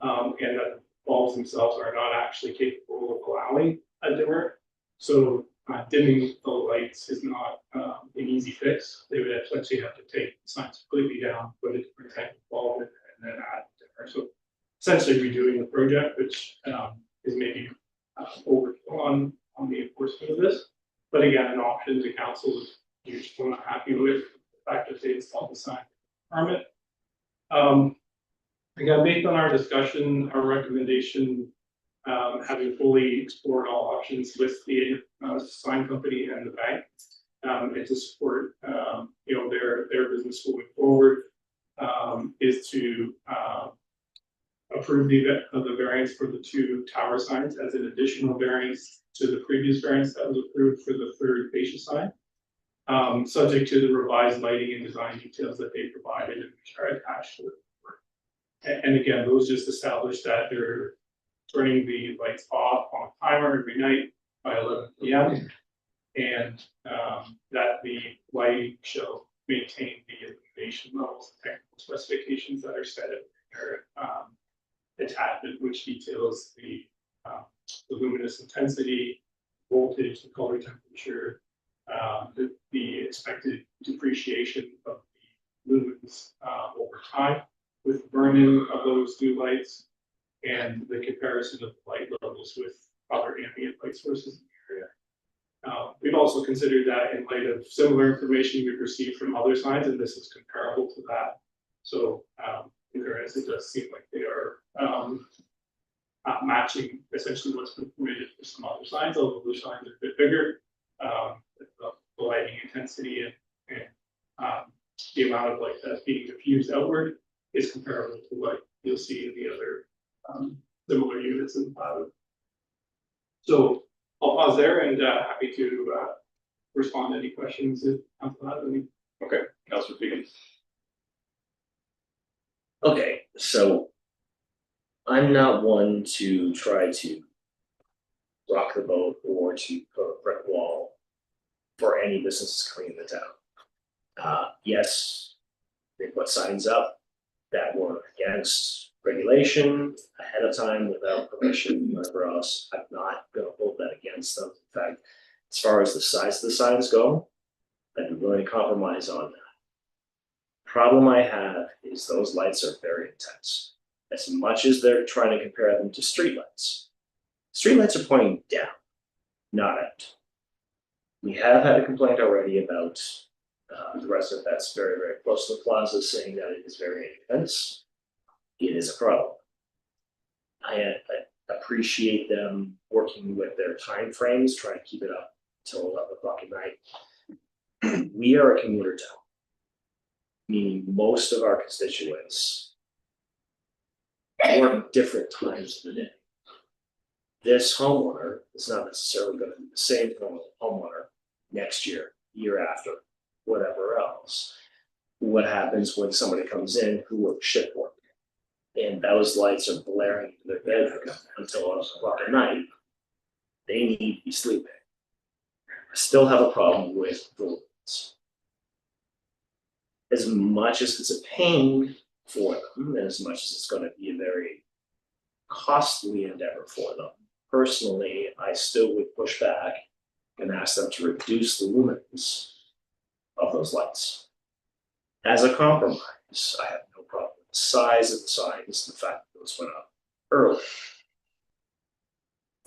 and that bulbs themselves are not actually capable of allowing a dimmer. So dimming the lights is not an easy fix. They would essentially have to take the signs completely down, put a different type of bulb in, and then add a dimmer. So essentially redoing the project, which is maybe overkill on the enforcement of this. But again, an option to council if you're still not happy with the fact that they installed the sign permit. Again, based on our discussion, our recommendation, having fully explored all options with the sign company and the bank, and to support their business moving forward, is to approve the variance for the 2 tower signs as an additional variance to the previous variance that was approved for the 3rd fascia sign, subject to the revised lighting and design details that they provided and which are attached to the report. And again, those just establish that they're turning the lights off on a timer every night by 11 p.m. and that the lighting shall maintain the illumination levels and technical specifications that are set in their attachment, which details the luminous intensity, voltage, the color temperature, the expected depreciation of the lumens over time with burn-in of those 2 lights, and the comparison of light levels with other ambient light sources in the We've also considered that in light of similar information we've received from other signs, and this is comparable to that. So, whereas it does seem like they are, matching essentially what's been permitted for some other signs, although the signs are a bit bigger. The lighting intensity and the amount of light that's being diffused outward is comparable to what you'll see in the other similar units in the cloud. So I'll pause there and happy to respond to any questions if council has any. Okay, Councilor Fegan. Okay, so I'm not one to try to rock the boat or to put a brick wall for any businesses coming in the town. Yes, they put signs up that were against regulation ahead of time without permission, whatever else. I'm not gonna hold that against them. In fact, as far as the size of the signs go, I'd be willing to compromise on that. Problem I have is those lights are very intense. As much as they're trying to compare them to streetlights. Streetlights are pointing down, not out. We have had a complaint already about the resident that's very, very close to the plaza saying that it is very intense. It is a problem. I appreciate them working with their time frames, trying to keep it up till 11 o'clock at night. We are a commuter town, meaning most of our constituents work different times of the day. This homeowner is not necessarily going to be the same homeowner next year, year after, whatever else. What happens when somebody comes in who works shift work and those lights are blaring into their bedroom until 11 o'clock at night? They need to be sleeping. I still have a problem with the lights. As much as it's a pain for them, and as much as it's going to be a very costly endeavor for them, personally, I still would push back and ask them to reduce the lumens of those lights. As a compromise, I have no problem with the size of the signs, the fact that those went up early.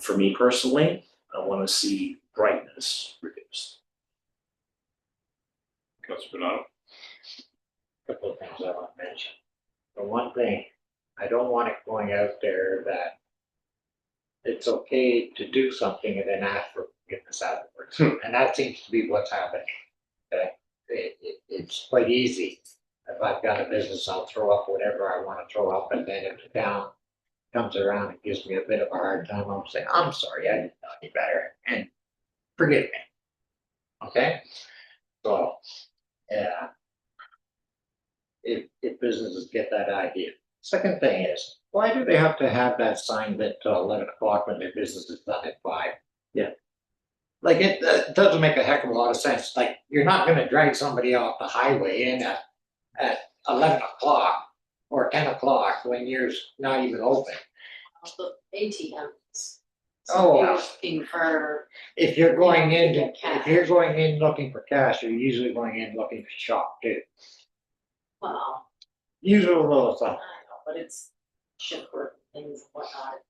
For me personally, I want to see brightness reduced. Councilor Bernardo. Couple of things I want to mention. For one thing, I don't want it going out there that it's okay to do something and then ask for forgiveness afterwards. And that seems to be what's happening. It's quite easy. If I've got a business, I'll throw up whatever I want to throw up, and then if the town comes around and gives me a bit of a hard time, I'll say, I'm sorry, I didn't know any better, and forgive me. Okay? So, yeah. If businesses get that idea. Second thing is, why do they have to have that sign lit till 11 o'clock when their business is done at 5? Yeah. Like it doesn't make a heck of a lot of sense. Like you're not going to drag somebody off the highway in at 11 o'clock or 10 o'clock when you're not even open. The ATMs. Oh, You're looking for, if you're going in, get if you're going in looking for cash, you're usually going in looking for shop too. well, Usually a little I something. don't know, but it's shift work things and whatnot.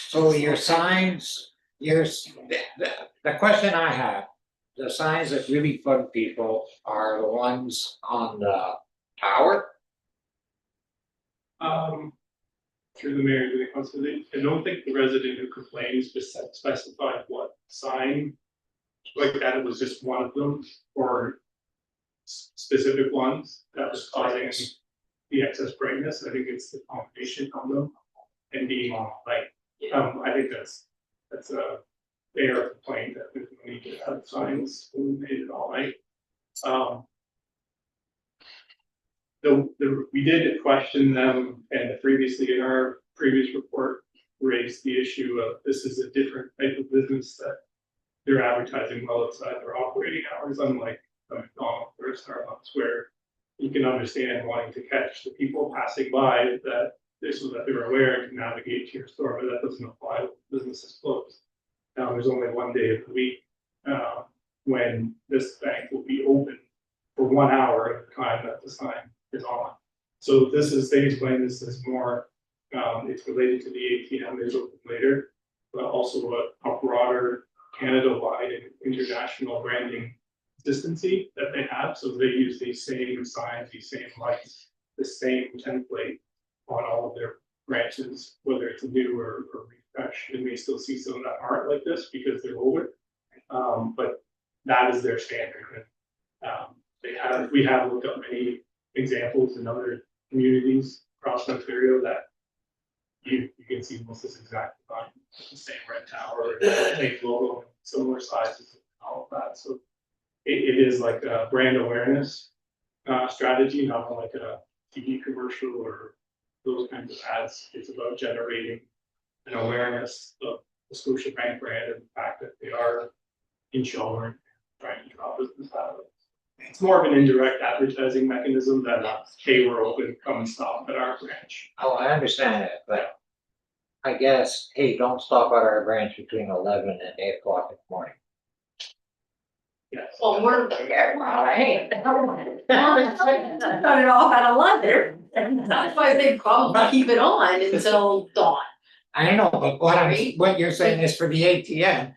So your signs, the question I have, the signs that really bug people are the ones on the tower. Through the mayor, to the council, I don't think the resident who complained specified what sign, like that it was just one of them, or specific ones that was causing the excess brightness. I think it's the combination of them and being on light. I think that's a fair complaint that we need to have signs illuminated all night. We did question them, and previously in our previous report raised the issue of this is a different type of business that they're advertising well outside their operating hours, unlike a McDonald's or a Starbucks, where you can understand wanting to catch the people passing by that this so that they're aware to navigate to your store, but that doesn't apply when business is closed. Now there's only one day of the week when this bank will be open for 1 hour at the time that the sign is on. So they explain this as more, it's related to the ATM is open later. but also a broader Canada-wide and international branding consistency that they have. So they use these same signs, these same lights, the same template on all of their branches, whether it's new or refresh. And we still see some that aren't like this because they're older. But that is their standard. We have looked up many examples in other communities across Ontario that you can see almost this exact design, the same red tower, same logo, similar sizes, and all of that. So it is like a brand awareness strategy, not like a TV commercial or those kinds of ads. It's about generating an awareness of the Scotiabank brand and the fact that they are in Shelburne trying to draw business out of it. It's more of an indirect advertising mechanism than hey, we're open, come and stop at our branch. Oh, I understand that, but I guess, hey, don't stop at our branch between 11 and 8 o'clock in the morning. Yes. Well, we're there, hey, started off at 11, and that's why they probably keep it on until dawn. I know, but what you're saying is for the ATM,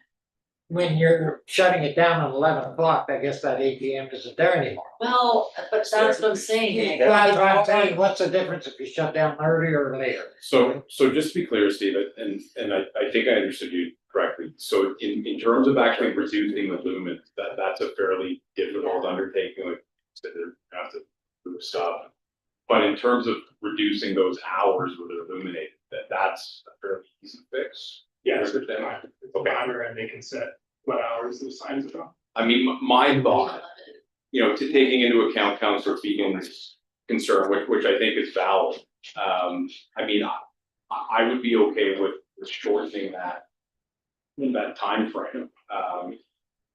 when you're shutting it down at 11 o'clock, I guess that ATM isn't there anymore. Well, but that's what I'm saying. Well, that's what I'm saying, what's the difference if you shut down earlier or later? So just to be clear, Steve, and I think I understood you correctly. So in terms of actually reducing the lumens, that's a fairly difficult undertaking, like you said, they have to move stuff. But in terms of reducing those hours where they're illuminated, that's a fairly easy fix. Yes, it's a banner and they can set what hours the signs are on. I mean, my thought, taking into account Councillor Fegan's concern, which I think is valid. I mean, I would be okay with shortening that timeframe.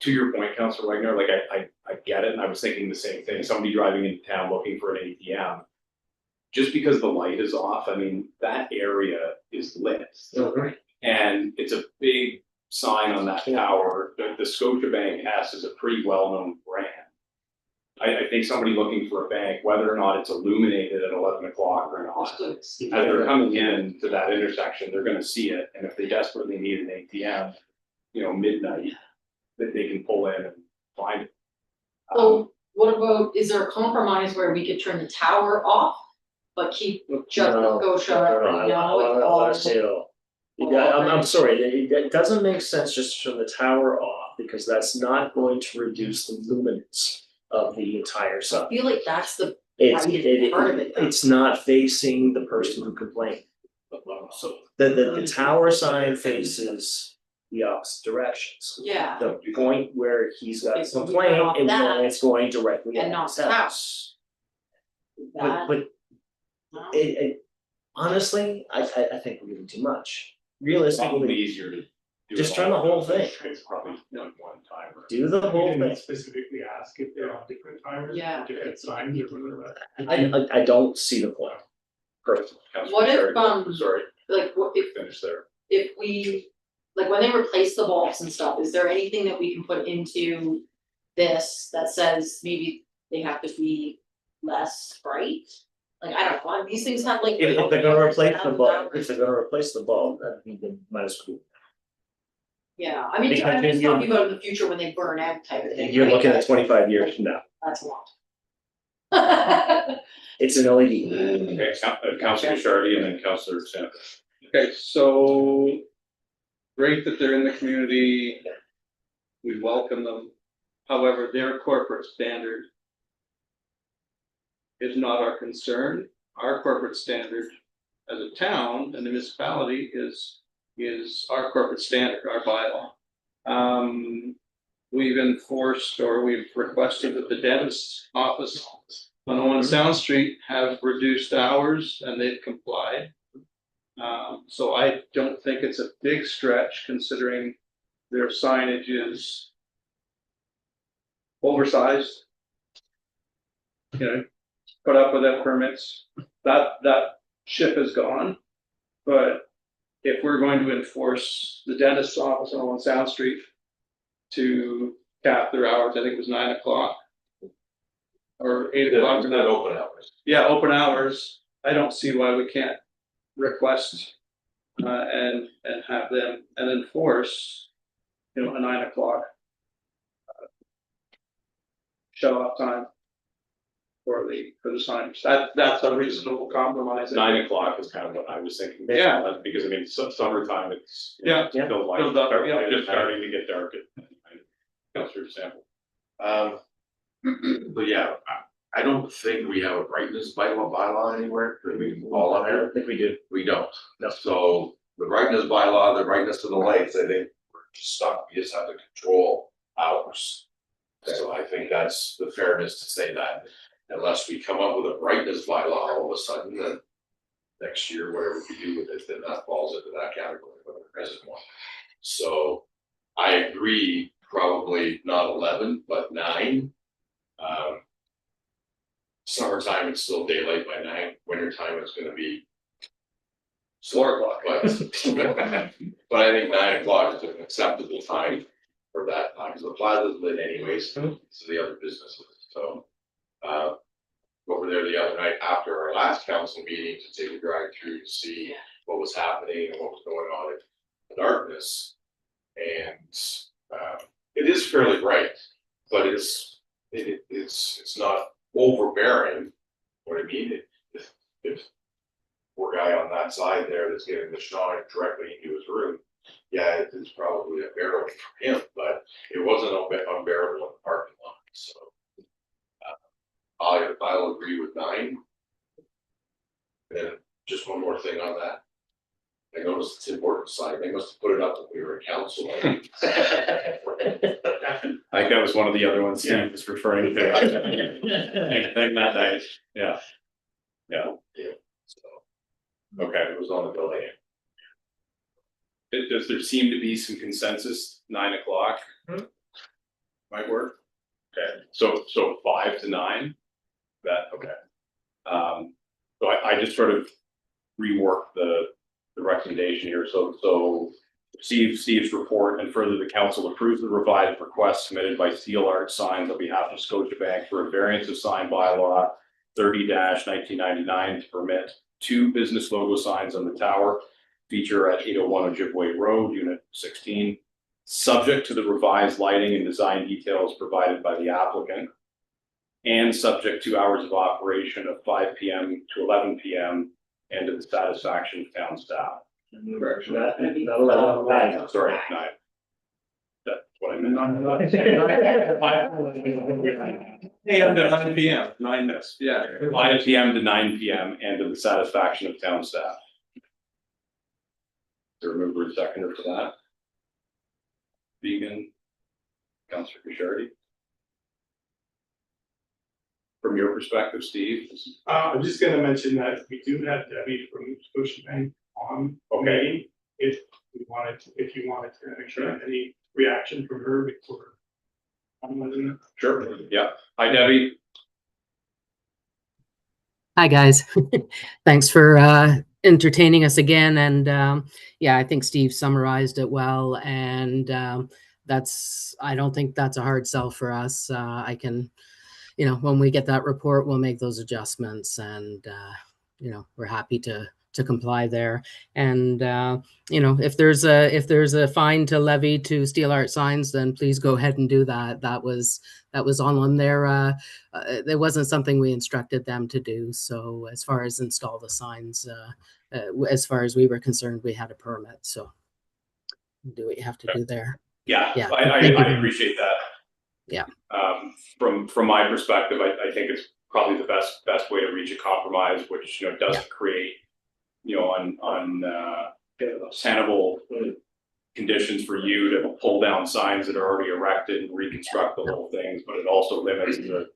To your point, Councillor Wagner, like I get it, and I was thinking the same thing. Somebody driving into town looking for an ATM, just because the light is off, I mean, that area is lit. Right. And it's a big sign on that tower. The Scotiabank S is a pretty well-known brand. I think somebody looking for a bank, whether or not it's illuminated at 11 o'clock or not, as they're coming in to that intersection, they're gonna see it. And if they desperately need an ATM, midnight, that they can pull in and find it. So what about, is there a compromise where we could turn the tower off, but keep just No, Scotia? I'm sorry, it doesn't make sense just to turn the tower off, because that's not going to reduce the luminance of the entire I site. feel like that's the part of it. It's not facing the person who complained. So The tower sign faces the opposite directions. Yeah, The point where he's got Okay, a so we complaint turn off and that then it's going directly and at not his the house. that, But no. honestly, I think we're giving too much. probably Realistically, easier to do. just it turn the all. whole thing. It's probably one time. do the We whole didn't thing. specifically ask if they're on different timers, Yeah. different signs or whatever. I don't see the point. Personally. What if, Sorry, like, what if finish there. we, like, when they replace the bulbs and stuff, is there anything that we can put into this that says maybe they have to be less bright? Like, I don't know, these things have like. If they're gonna replace the bulb, hours. if they're gonna replace the bulb, I think they might as well. Yeah, I mean, Because I'm just you're- talking about in the future when they burn out type of thing. You're right? looking at 25 years from now. That's a lot. It's an LED. Okay, Councillor Shardy and then Councillor Sam. Okay, so great that they're in the community. We welcome them. However, their corporate standard is not our concern. Our corporate standard as a town and the municipality is our corporate standard, our bylaw. We've enforced or we've requested that the dentist's office on Owen Sound Street have reduced hours and they've complied. So I don't think it's a big stretch considering their signage is oversized. Put up without permits, that ship is gone. But if we're going to enforce the dentist's office on Owen Sound Street to cap their hours, I think it was 9 o'clock. Or 8 o'clock. Not open hours. Yeah, open hours, I don't see why we can't request and have them, and enforce, a 9 o'clock shut off time for the signs. That's a reasonable compromise. 9 o'clock is kind of what I was thinking. Yeah. Because I mean, summertime, it's. Yeah. Still light, Still dark, yeah. just starting to get dark at. Councilor Sample. But yeah, I don't think we have a brightness bylaw anywhere, that we can fall on I there. don't think we do. We don't. No. So the brightness bylaw, the brightness to the lights, I think we're just stuck, we just have to control hours. So I think that's the fairness to say that, unless we come up with a brightness bylaw all of a sudden, then next year, whatever we do with it, then that falls into that category, but the present one. So I agree, probably not 11, but 9. Summertime, it's still daylight by 9, wintertime, it's gonna be 4 o'clock, but I think 9 o'clock is an acceptable time for that time, because the plaza's lit anyways, so the other businesses, so. Over there the other night after our last council meeting to take a drive through to see what was happening and what was going on in the darkness. And it is fairly bright, but it's not overbearing. What I mean, if poor guy on that side there that's getting the shine directly into his room, yeah, it's probably unbearable for him, but it wasn't unbearable in the parking lot, so. I'll agree with 9. And just one more thing on that. I noticed it's important sign, they must have put it up when we were in council. I think that was one of the other ones Steve was referring to. Thing that night, yeah. Yeah. So, Okay, it was on the building. does there seem to be some consensus, 9 o'clock? Might work, okay, so 5 to 9? That, okay. So I just sort of reworked the recommendation here, so Steve's report, and further the council approves the revised request submitted by Steel Art Signs on behalf of Scotiabank for a variance of sign bylaw 30-1999 to permit 2 business logo signs on the tower feature at 801 Ojibway Road, Unit 16, subject to the revised lighting and design details provided by the applicant, and subject to hours of operation of 5 p.m. to 11 p.m. and to the satisfaction of town staff. Correction. Not 11, Sorry, 9. That's what I meant. AM to 9 PM, 9 minutes, yeah. 5 p.m. to 9 p.m. and to the satisfaction of town staff. To remove a seconder for that. Vegan, Councilor Pichardi. From your perspective, Steve? I'm just gonna mention that we do have Debbie from Scotiabank on May, if you wanted to get any reaction from her before. Sure, yeah. Hi, Debbie. Hi, guys. Thanks for entertaining us again. And yeah, I think Steve summarized it well. And I don't think that's a hard sell for us. I can, when we get that report, we'll make those adjustments, and we're happy to comply there. And if there's a fine to levy to Steel Art Signs, then please go ahead and do that. That was on their it wasn't something we instructed them to do. So as far as install the signs, as far as we were concerned, we had a permit, so do what you have to do there. Yeah, Yeah, I appreciate that. Yeah. From my perspective, I think it's probably the best way to reach a compromise, which doesn't create tenable conditions for you to pull down signs that are already erected and reconstruct the whole things, but it also limits the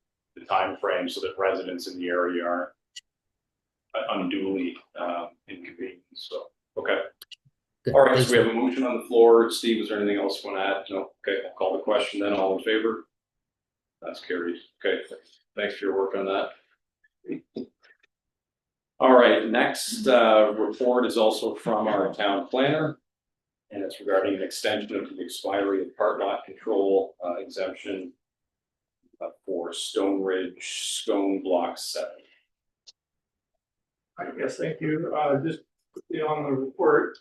time frame so that residents in the area aren't unduly inconvenienced. So, okay. Good. All right, Thanks. so we have a motion on the floor. Steve, is there anything else you want to add? No? Okay, I'll call the question then. All in favor? That's carried. Okay, thanks for your work on that. All right, next report is also from our town planner, and it's regarding an extension of the expiry of part lot control exemption for Stone Ridge Stone Block 7. Yes, thank you. Just on the report,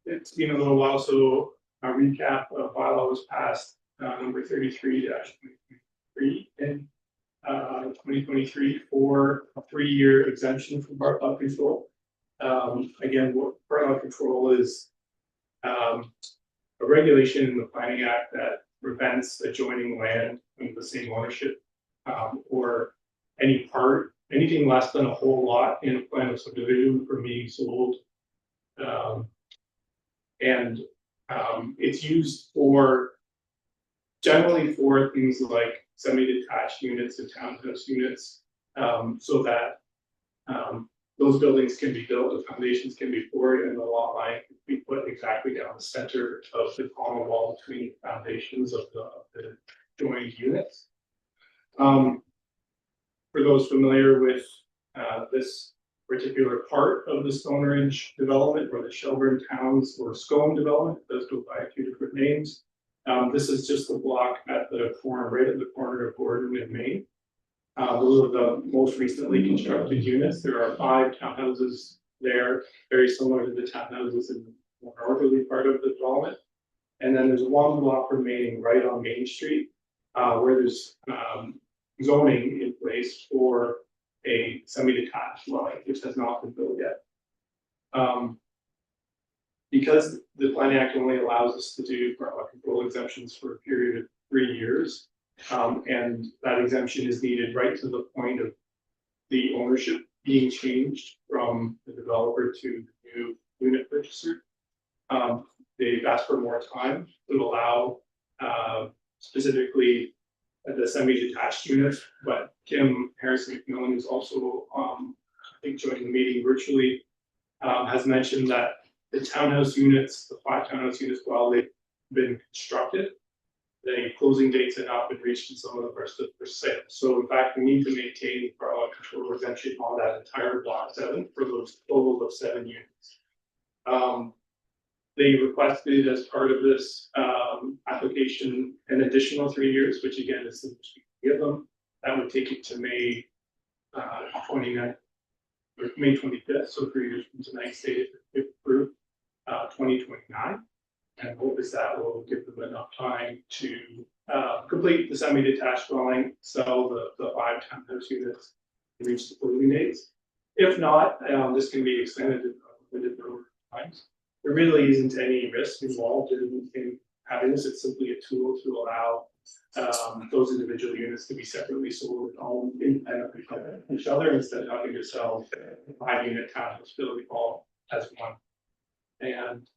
it's been a little while, so a recap of bylaw was passed, number 33-2023 in 2023 for a 3-year exemption from bylaw control. Again, what bylaw control is a regulation in the Planning Act that prevents adjoining land with the same ownership or anything less than a whole lot in a plan of subdivision from being sold. It's used generally for things like semi-detached units and townhouse units, so that those buildings can be built, the foundations can be poured, and the lot line can be put exactly down the center of the common wall between the foundations of the joined units. For those familiar with this particular part of the Stone Ridge development, or the Shelburne Towns or Scone development, it does go by a few different names. This is just the block at the corner, right at the corner of Gordon and Main. Those are the most recently constructed units. There are 5 townhouses there, very similar to the townhouses in the more northerly part of the development. And then there's 1 block remaining right on Main Street, where there's zoning in place for a semi-detached dwelling, which has not been built yet. Because the Planning Act only allows us to do bylaw control exemptions for a period of 3 years, and that exemption is needed right to the point of the ownership being changed from the developer to the new unit purchaser. They've asked for more time to allow specifically the semi-detached units, but Kim Harrison-McMillan, who's also I think joining the meeting virtually, has mentioned that the townhouse units, the 5 townhouse units, while they've been constructed, the closing dates have not been reached, and some of them are still for sale. So in fact, we need to maintain bylaw control exemption on that entire block 7 for those total of 7 units. They requested as part of this application an additional 3 years, which again is the most we can give them. That would take it to May 29th or May 25th, so 3 years from tonight, stated if approved, 2029. And hope is that will give them enough time to complete the semi-detached dwelling, sell the 5 townhouse units, and reach the closing dates. If not, this can be extended limited number of times. There really isn't any risk involved in having this. It's simply a tool to allow those individual units to be separately sold and owned independently from each other, instead of having to sell a 5-unit townhouse building all as one. And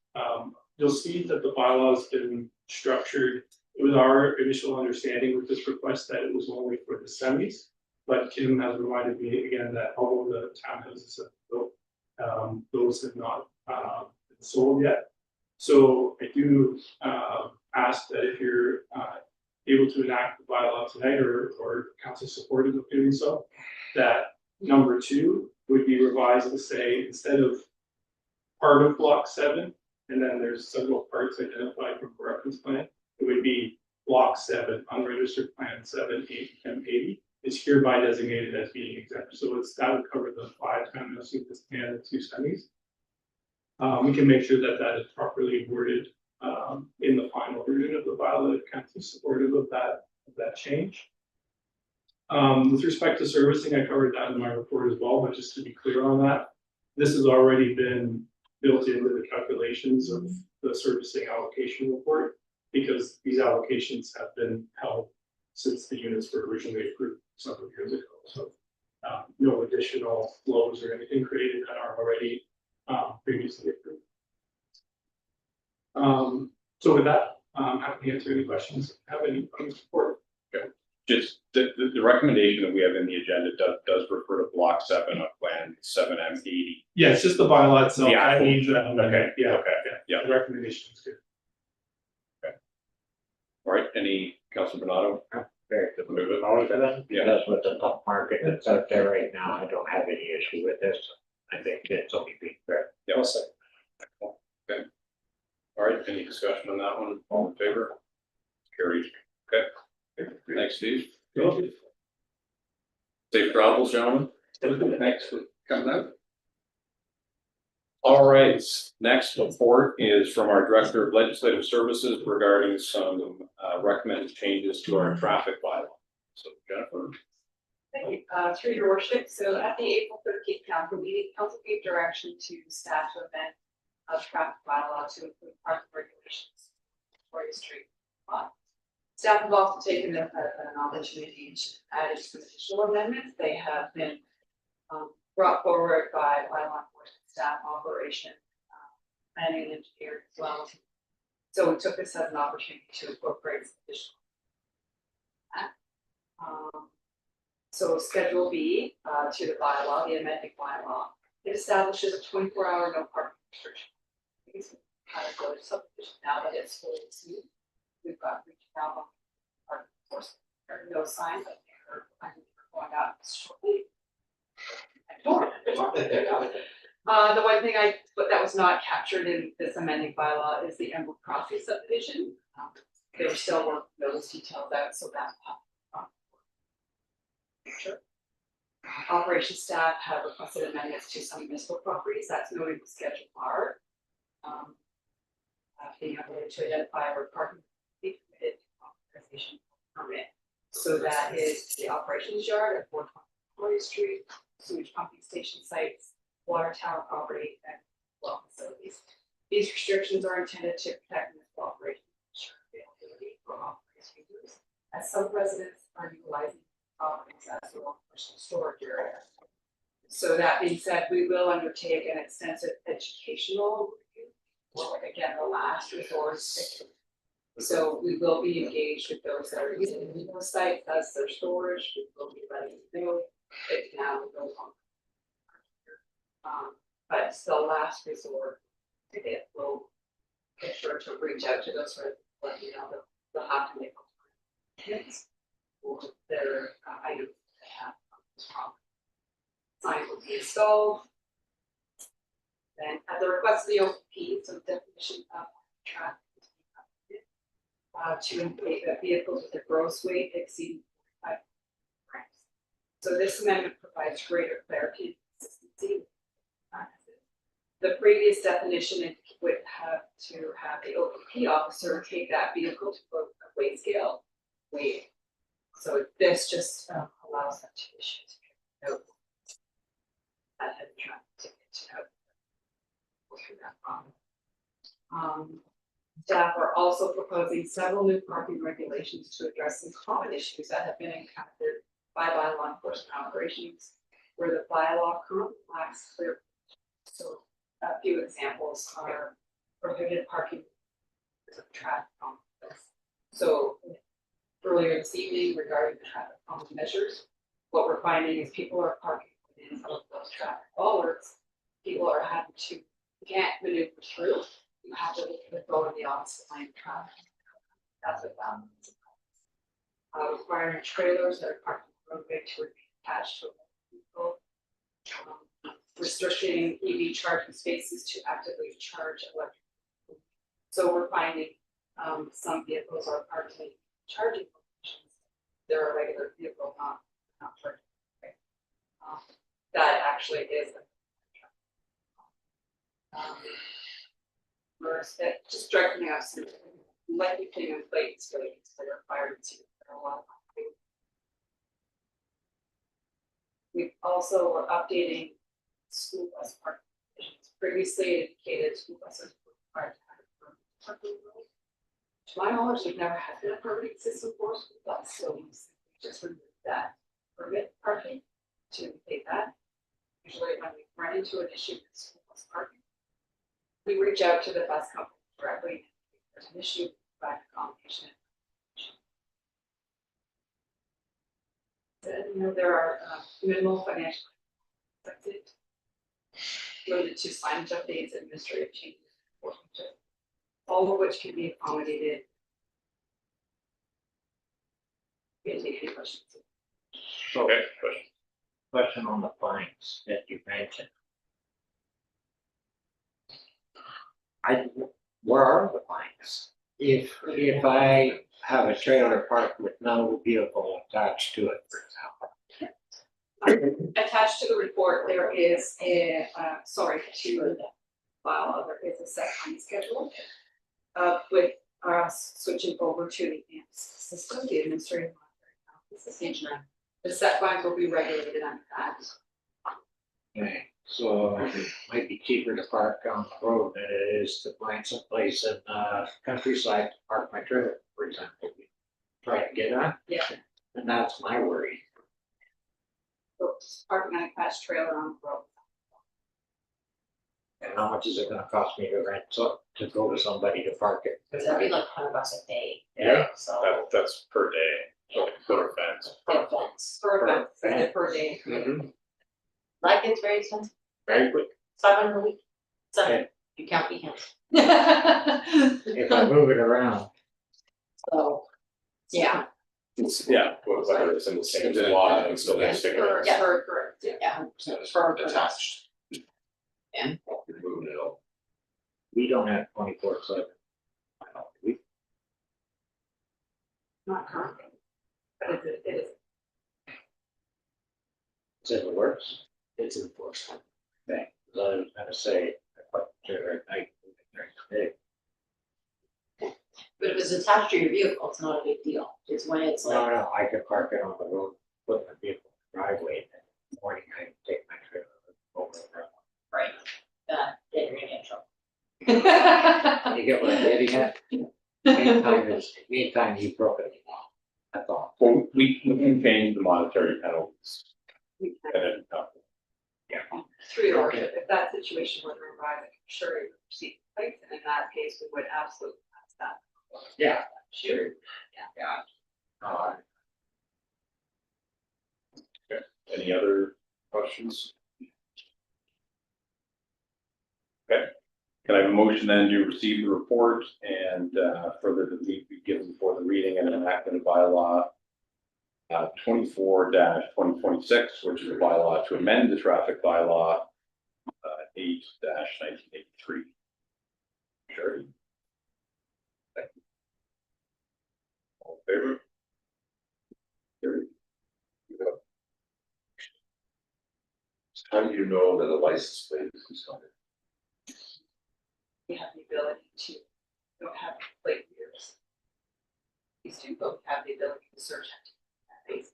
you'll see that the bylaw has been structured. It was our initial understanding with this request that it was only for the semis, but Kim has reminded me again that all of the townhouses have built, those have not been sold yet. So I do ask that if you're able to enact the bylaw tonight, or council supported of doing so, that number 2 would be revised to say, instead of part of block 7, and then there's several parts identified from the reference plan, it would be block 7, unregistered plan 7, 8, and 80 is hereby designated as being exempt. So that would cover the 5 townhouse units and the 2 semis. We can make sure that that is properly worded in the final version of the bylaw if council is supportive of that change. With respect to servicing, I covered that in my report as well, but just to be clear on that, this has already been built into the calculations of the servicing allocation report, because these allocations have been held since the units were originally approved several years ago. So no additional flows or anything created that are already previously approved. So with that, I'm happy to answer any questions. Have any support? Okay. Just the recommendation that we have in the agenda does refer to block 7 of plan 7M80. Yeah, it's just the bylaw itself. The I actual- need that. Okay, Yeah. okay, yeah. The recommendation is good. All right, any, Councilor Bernardo? Very good. Move it forward to them, because with the tough market that's out there right now, I don't have any issue with this. I think it's only being fair. Yeah, I'll say. Okay. All right, any discussion on that one? All in favor? Carried. Okay. Thanks, Steve. Safe travels, gentlemen. Thanks for coming out. All right, next report is from our Director of Legislative Services regarding some recommended changes to our traffic bylaw. So Jennifer. Thank you, through your worship, so at the April 13th council meeting, council gave direction to staff to amend traffic bylaw to include parking regulations for Victoria Street. Staff have also taken an opportunity to add some additional amendments. They have been brought forward by law enforcement staff, operation, planning and engineering as well. So we took this as an opportunity to incorporate some additional. So Schedule B to the bylaw, the amended bylaw, it establishes a 24-hour no parking restriction. It's kind of good subdivision now that it's fully smooth. We've got reached out on parking enforcement. There are no signs that they're going out shortly. The one thing but that was not captured in this amending bylaw is the Emerald Crossing subdivision. They were still working those details out, so that's sure. Operations staff have requested amendments to some municipal properties that's noted in Schedule R. Being able to identify where parking be permitted authorization permit. So that is the operations yard at 420 Victoria Street, sewage pumping station sites, water tower property, and well facilities. These restrictions are intended to protect municipal operations and ensure availability for authorized users, as some residents are utilizing properties as well personal storage area. So that being said, we will undertake an extensive educational review, or again, the last resort. So we will be engaged with those that are using the site as their storage. We will be letting them know it now goes on. But it's the last resort. It will make sure to reach out to those for let you know that they'll have to make alternatives for their items they have on this property. Sign will be installed. Then at the request of the OPP, some definition of traffic to indicate that vehicles with a gross weight exceeding 5 grams. So this amendment provides greater clarity and consistency. The previous definition would have to have the OPP officer take that vehicle to a weight scale weight. So this just allows them to issue notes that had traffic ticket to note. Go through that problem. Staff are also proposing several new parking regulations to address some common issues that have been encountered by law enforcement operations, where the bylaw currently lacks clear. So a few examples are prohibited parking of traffic calming. So earlier this evening regarding the traffic calming measures, what we're finding is people are parking within some of those traffic bollards. People are having to, you can't maneuver through. You have to go in the opposite line of traffic. That's what that means. Requiring trailers that are parked on the roadway to remain attached to a vehicle. Restricting EV charging spaces to actively charge electric. So we're finding some vehicles are parked in charging locations. They're a regular vehicle, not charging. Okay. That actually is just directing us some likely putting in place for the requirements for a lot of people. We also were updating school bus parking provisions. Previously it indicated school buses were required to have a permanent parking rule. To my knowledge, we've never had a permanent system for school bus, so we just removed that permit parking to indicate that. Usually when we run into an issue with school bus parking, we reach out to the bus company directly. If there's an issue, provide accommodation. There are minimal financial expected, limited to signage updates, administrative changes, all of which can be accommodated. Any questions? Okay, question on the fines that you mentioned. Where are the fines? If I have a trailer parked with no vehicle attached to it, for example. Attached to the report, there is a, bylaw, there is a set fine schedule. With us switching over to the AMPS system, the administrative monitoring system, the set fines will be regulated under that. Okay, so it might be cheaper to park on the road than it is to find some place in countryside to park my trailer, for example. Try to get on, Yeah. and that's my worry. Oops, parking on a attached trailer on the road. And how much is it gonna cost me to rent, so, to go to somebody to park it? That'd be like $100 a day, Yeah, so. That's per day, so per offense. Per fence. Per Per offense, is it per day? Like it's very expensive, very quick. 500 a week, 7, Okay. you count weekends. If I move it around, So, yeah, Yeah, whether it's in the same lot, it's still Yeah. sticker. Yeah. Correct, yeah. yeah. It's Per- attached. Yeah. You're moving it up. we don't have 24/7. We, Not currently. But it is. it's in the works, It's enforcement. thing, so I was gonna say, I park the trailer at night, during the day. But if it's attached to your vehicle, it's not a big deal, it's when it's No, like, no, I could park it on the road, put my vehicle in the driveway, and then in the morning I can take my trailer over there. right, then you're gonna get in trouble. You get what I'm getting at? Meantime, you broke it. That's all. Well, we can change the monetary penalties. At any time. Through your worship, if that situation were to arise, I'm sure you would proceed place, and in that case, we would absolutely pass that. Yeah. Sure. Yeah. Any other questions? Okay, can I have a motion then to receive the report and further to be given for the reading and enactment of bylaw 24-2026, which is a bylaw to amend the traffic bylaw 8-1983. Sherry? Thank you. All in favor? Carried. How do you know that a license plate is coming? We have the ability to, we don't have plate readers. These two both have the ability to search that base.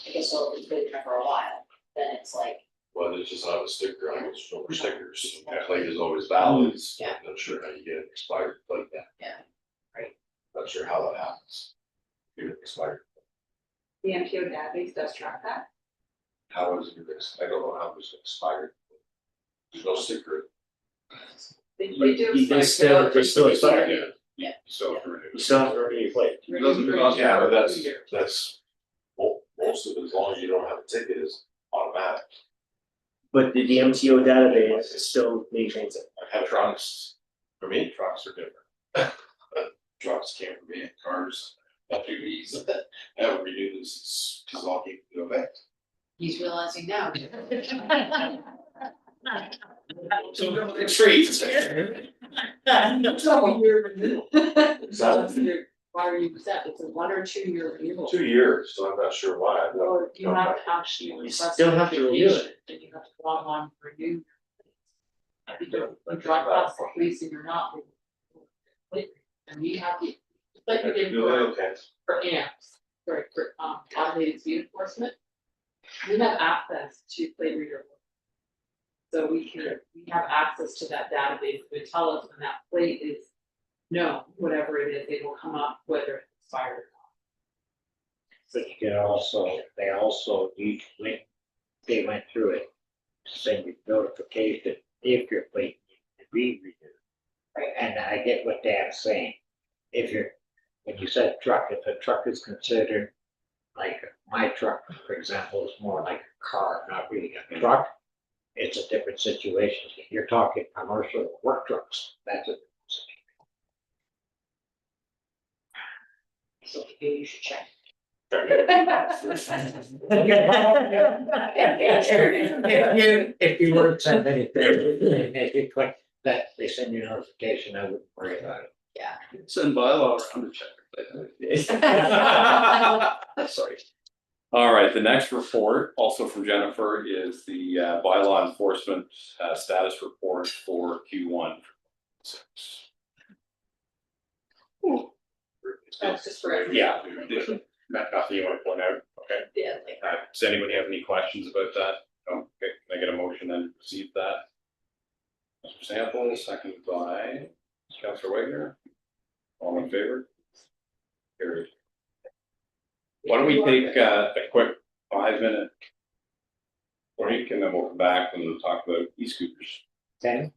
I guess so, if it's been there for a while, then it's like, Well, there's just not a sticker on it, there's no more stickers, the plate is always valid, Yeah. I'm not sure how you get an expired plate then. Yeah, right. Not sure how that happens. Get it expired, The MPO database does track that. how is it, I don't know how it's expired. There's no sticker. They do. They still expired. Yeah. So. You still have to renew your plate. Yeah, but that's, most of it, as long as you don't have a ticket, is automatic. But the MTO database still maintains it. I've had trucks, for me, trucks are different. Trucks can't for me, cars, SUVs, haven't renewed this, because I'll keep it back. He's realizing now. So the trees. Why are you set? It's a 1 or 2 year renewal. 2 years, so I'm not sure why. Or you have to actually. You request still have to renew it. certification, then you have to go online and renew. If you don't, you drive past the police and you're not. And we have the, like we did for AMPS, for automated speed enforcement. We have access to plate reader. So we have access to that database, it would tell us when that plate is known, whatever it is, it will come up whether it's expired or not. But you can also, they also, they went through it, send you notification if your plate needs to be renewed. Right. And I get what Dan's saying. If you're, when you said truck, if a truck is considered, like my truck, for example, is more like a car, not really a truck. It's a different situation. If you're talking commercial work trucks, that's a different situation. So maybe you should check. If you were to send anything, if you click that, they send you a notification, I wouldn't worry about it. Send bylaw around to check. Sorry. All right, the next report, also from Jennifer, is the bylaw enforcement status report for Q1. That's just for. Yeah. Nothing you want to point out? Okay. Yeah, like. Does anybody have any questions about that? No? Okay, can I get a motion and receive that? Mr. Sample, second by Councillor Wagner. All in favor? Carried. Why don't we take a quick 5-minute break and then we'll come back and talk about e-scooters. Okay.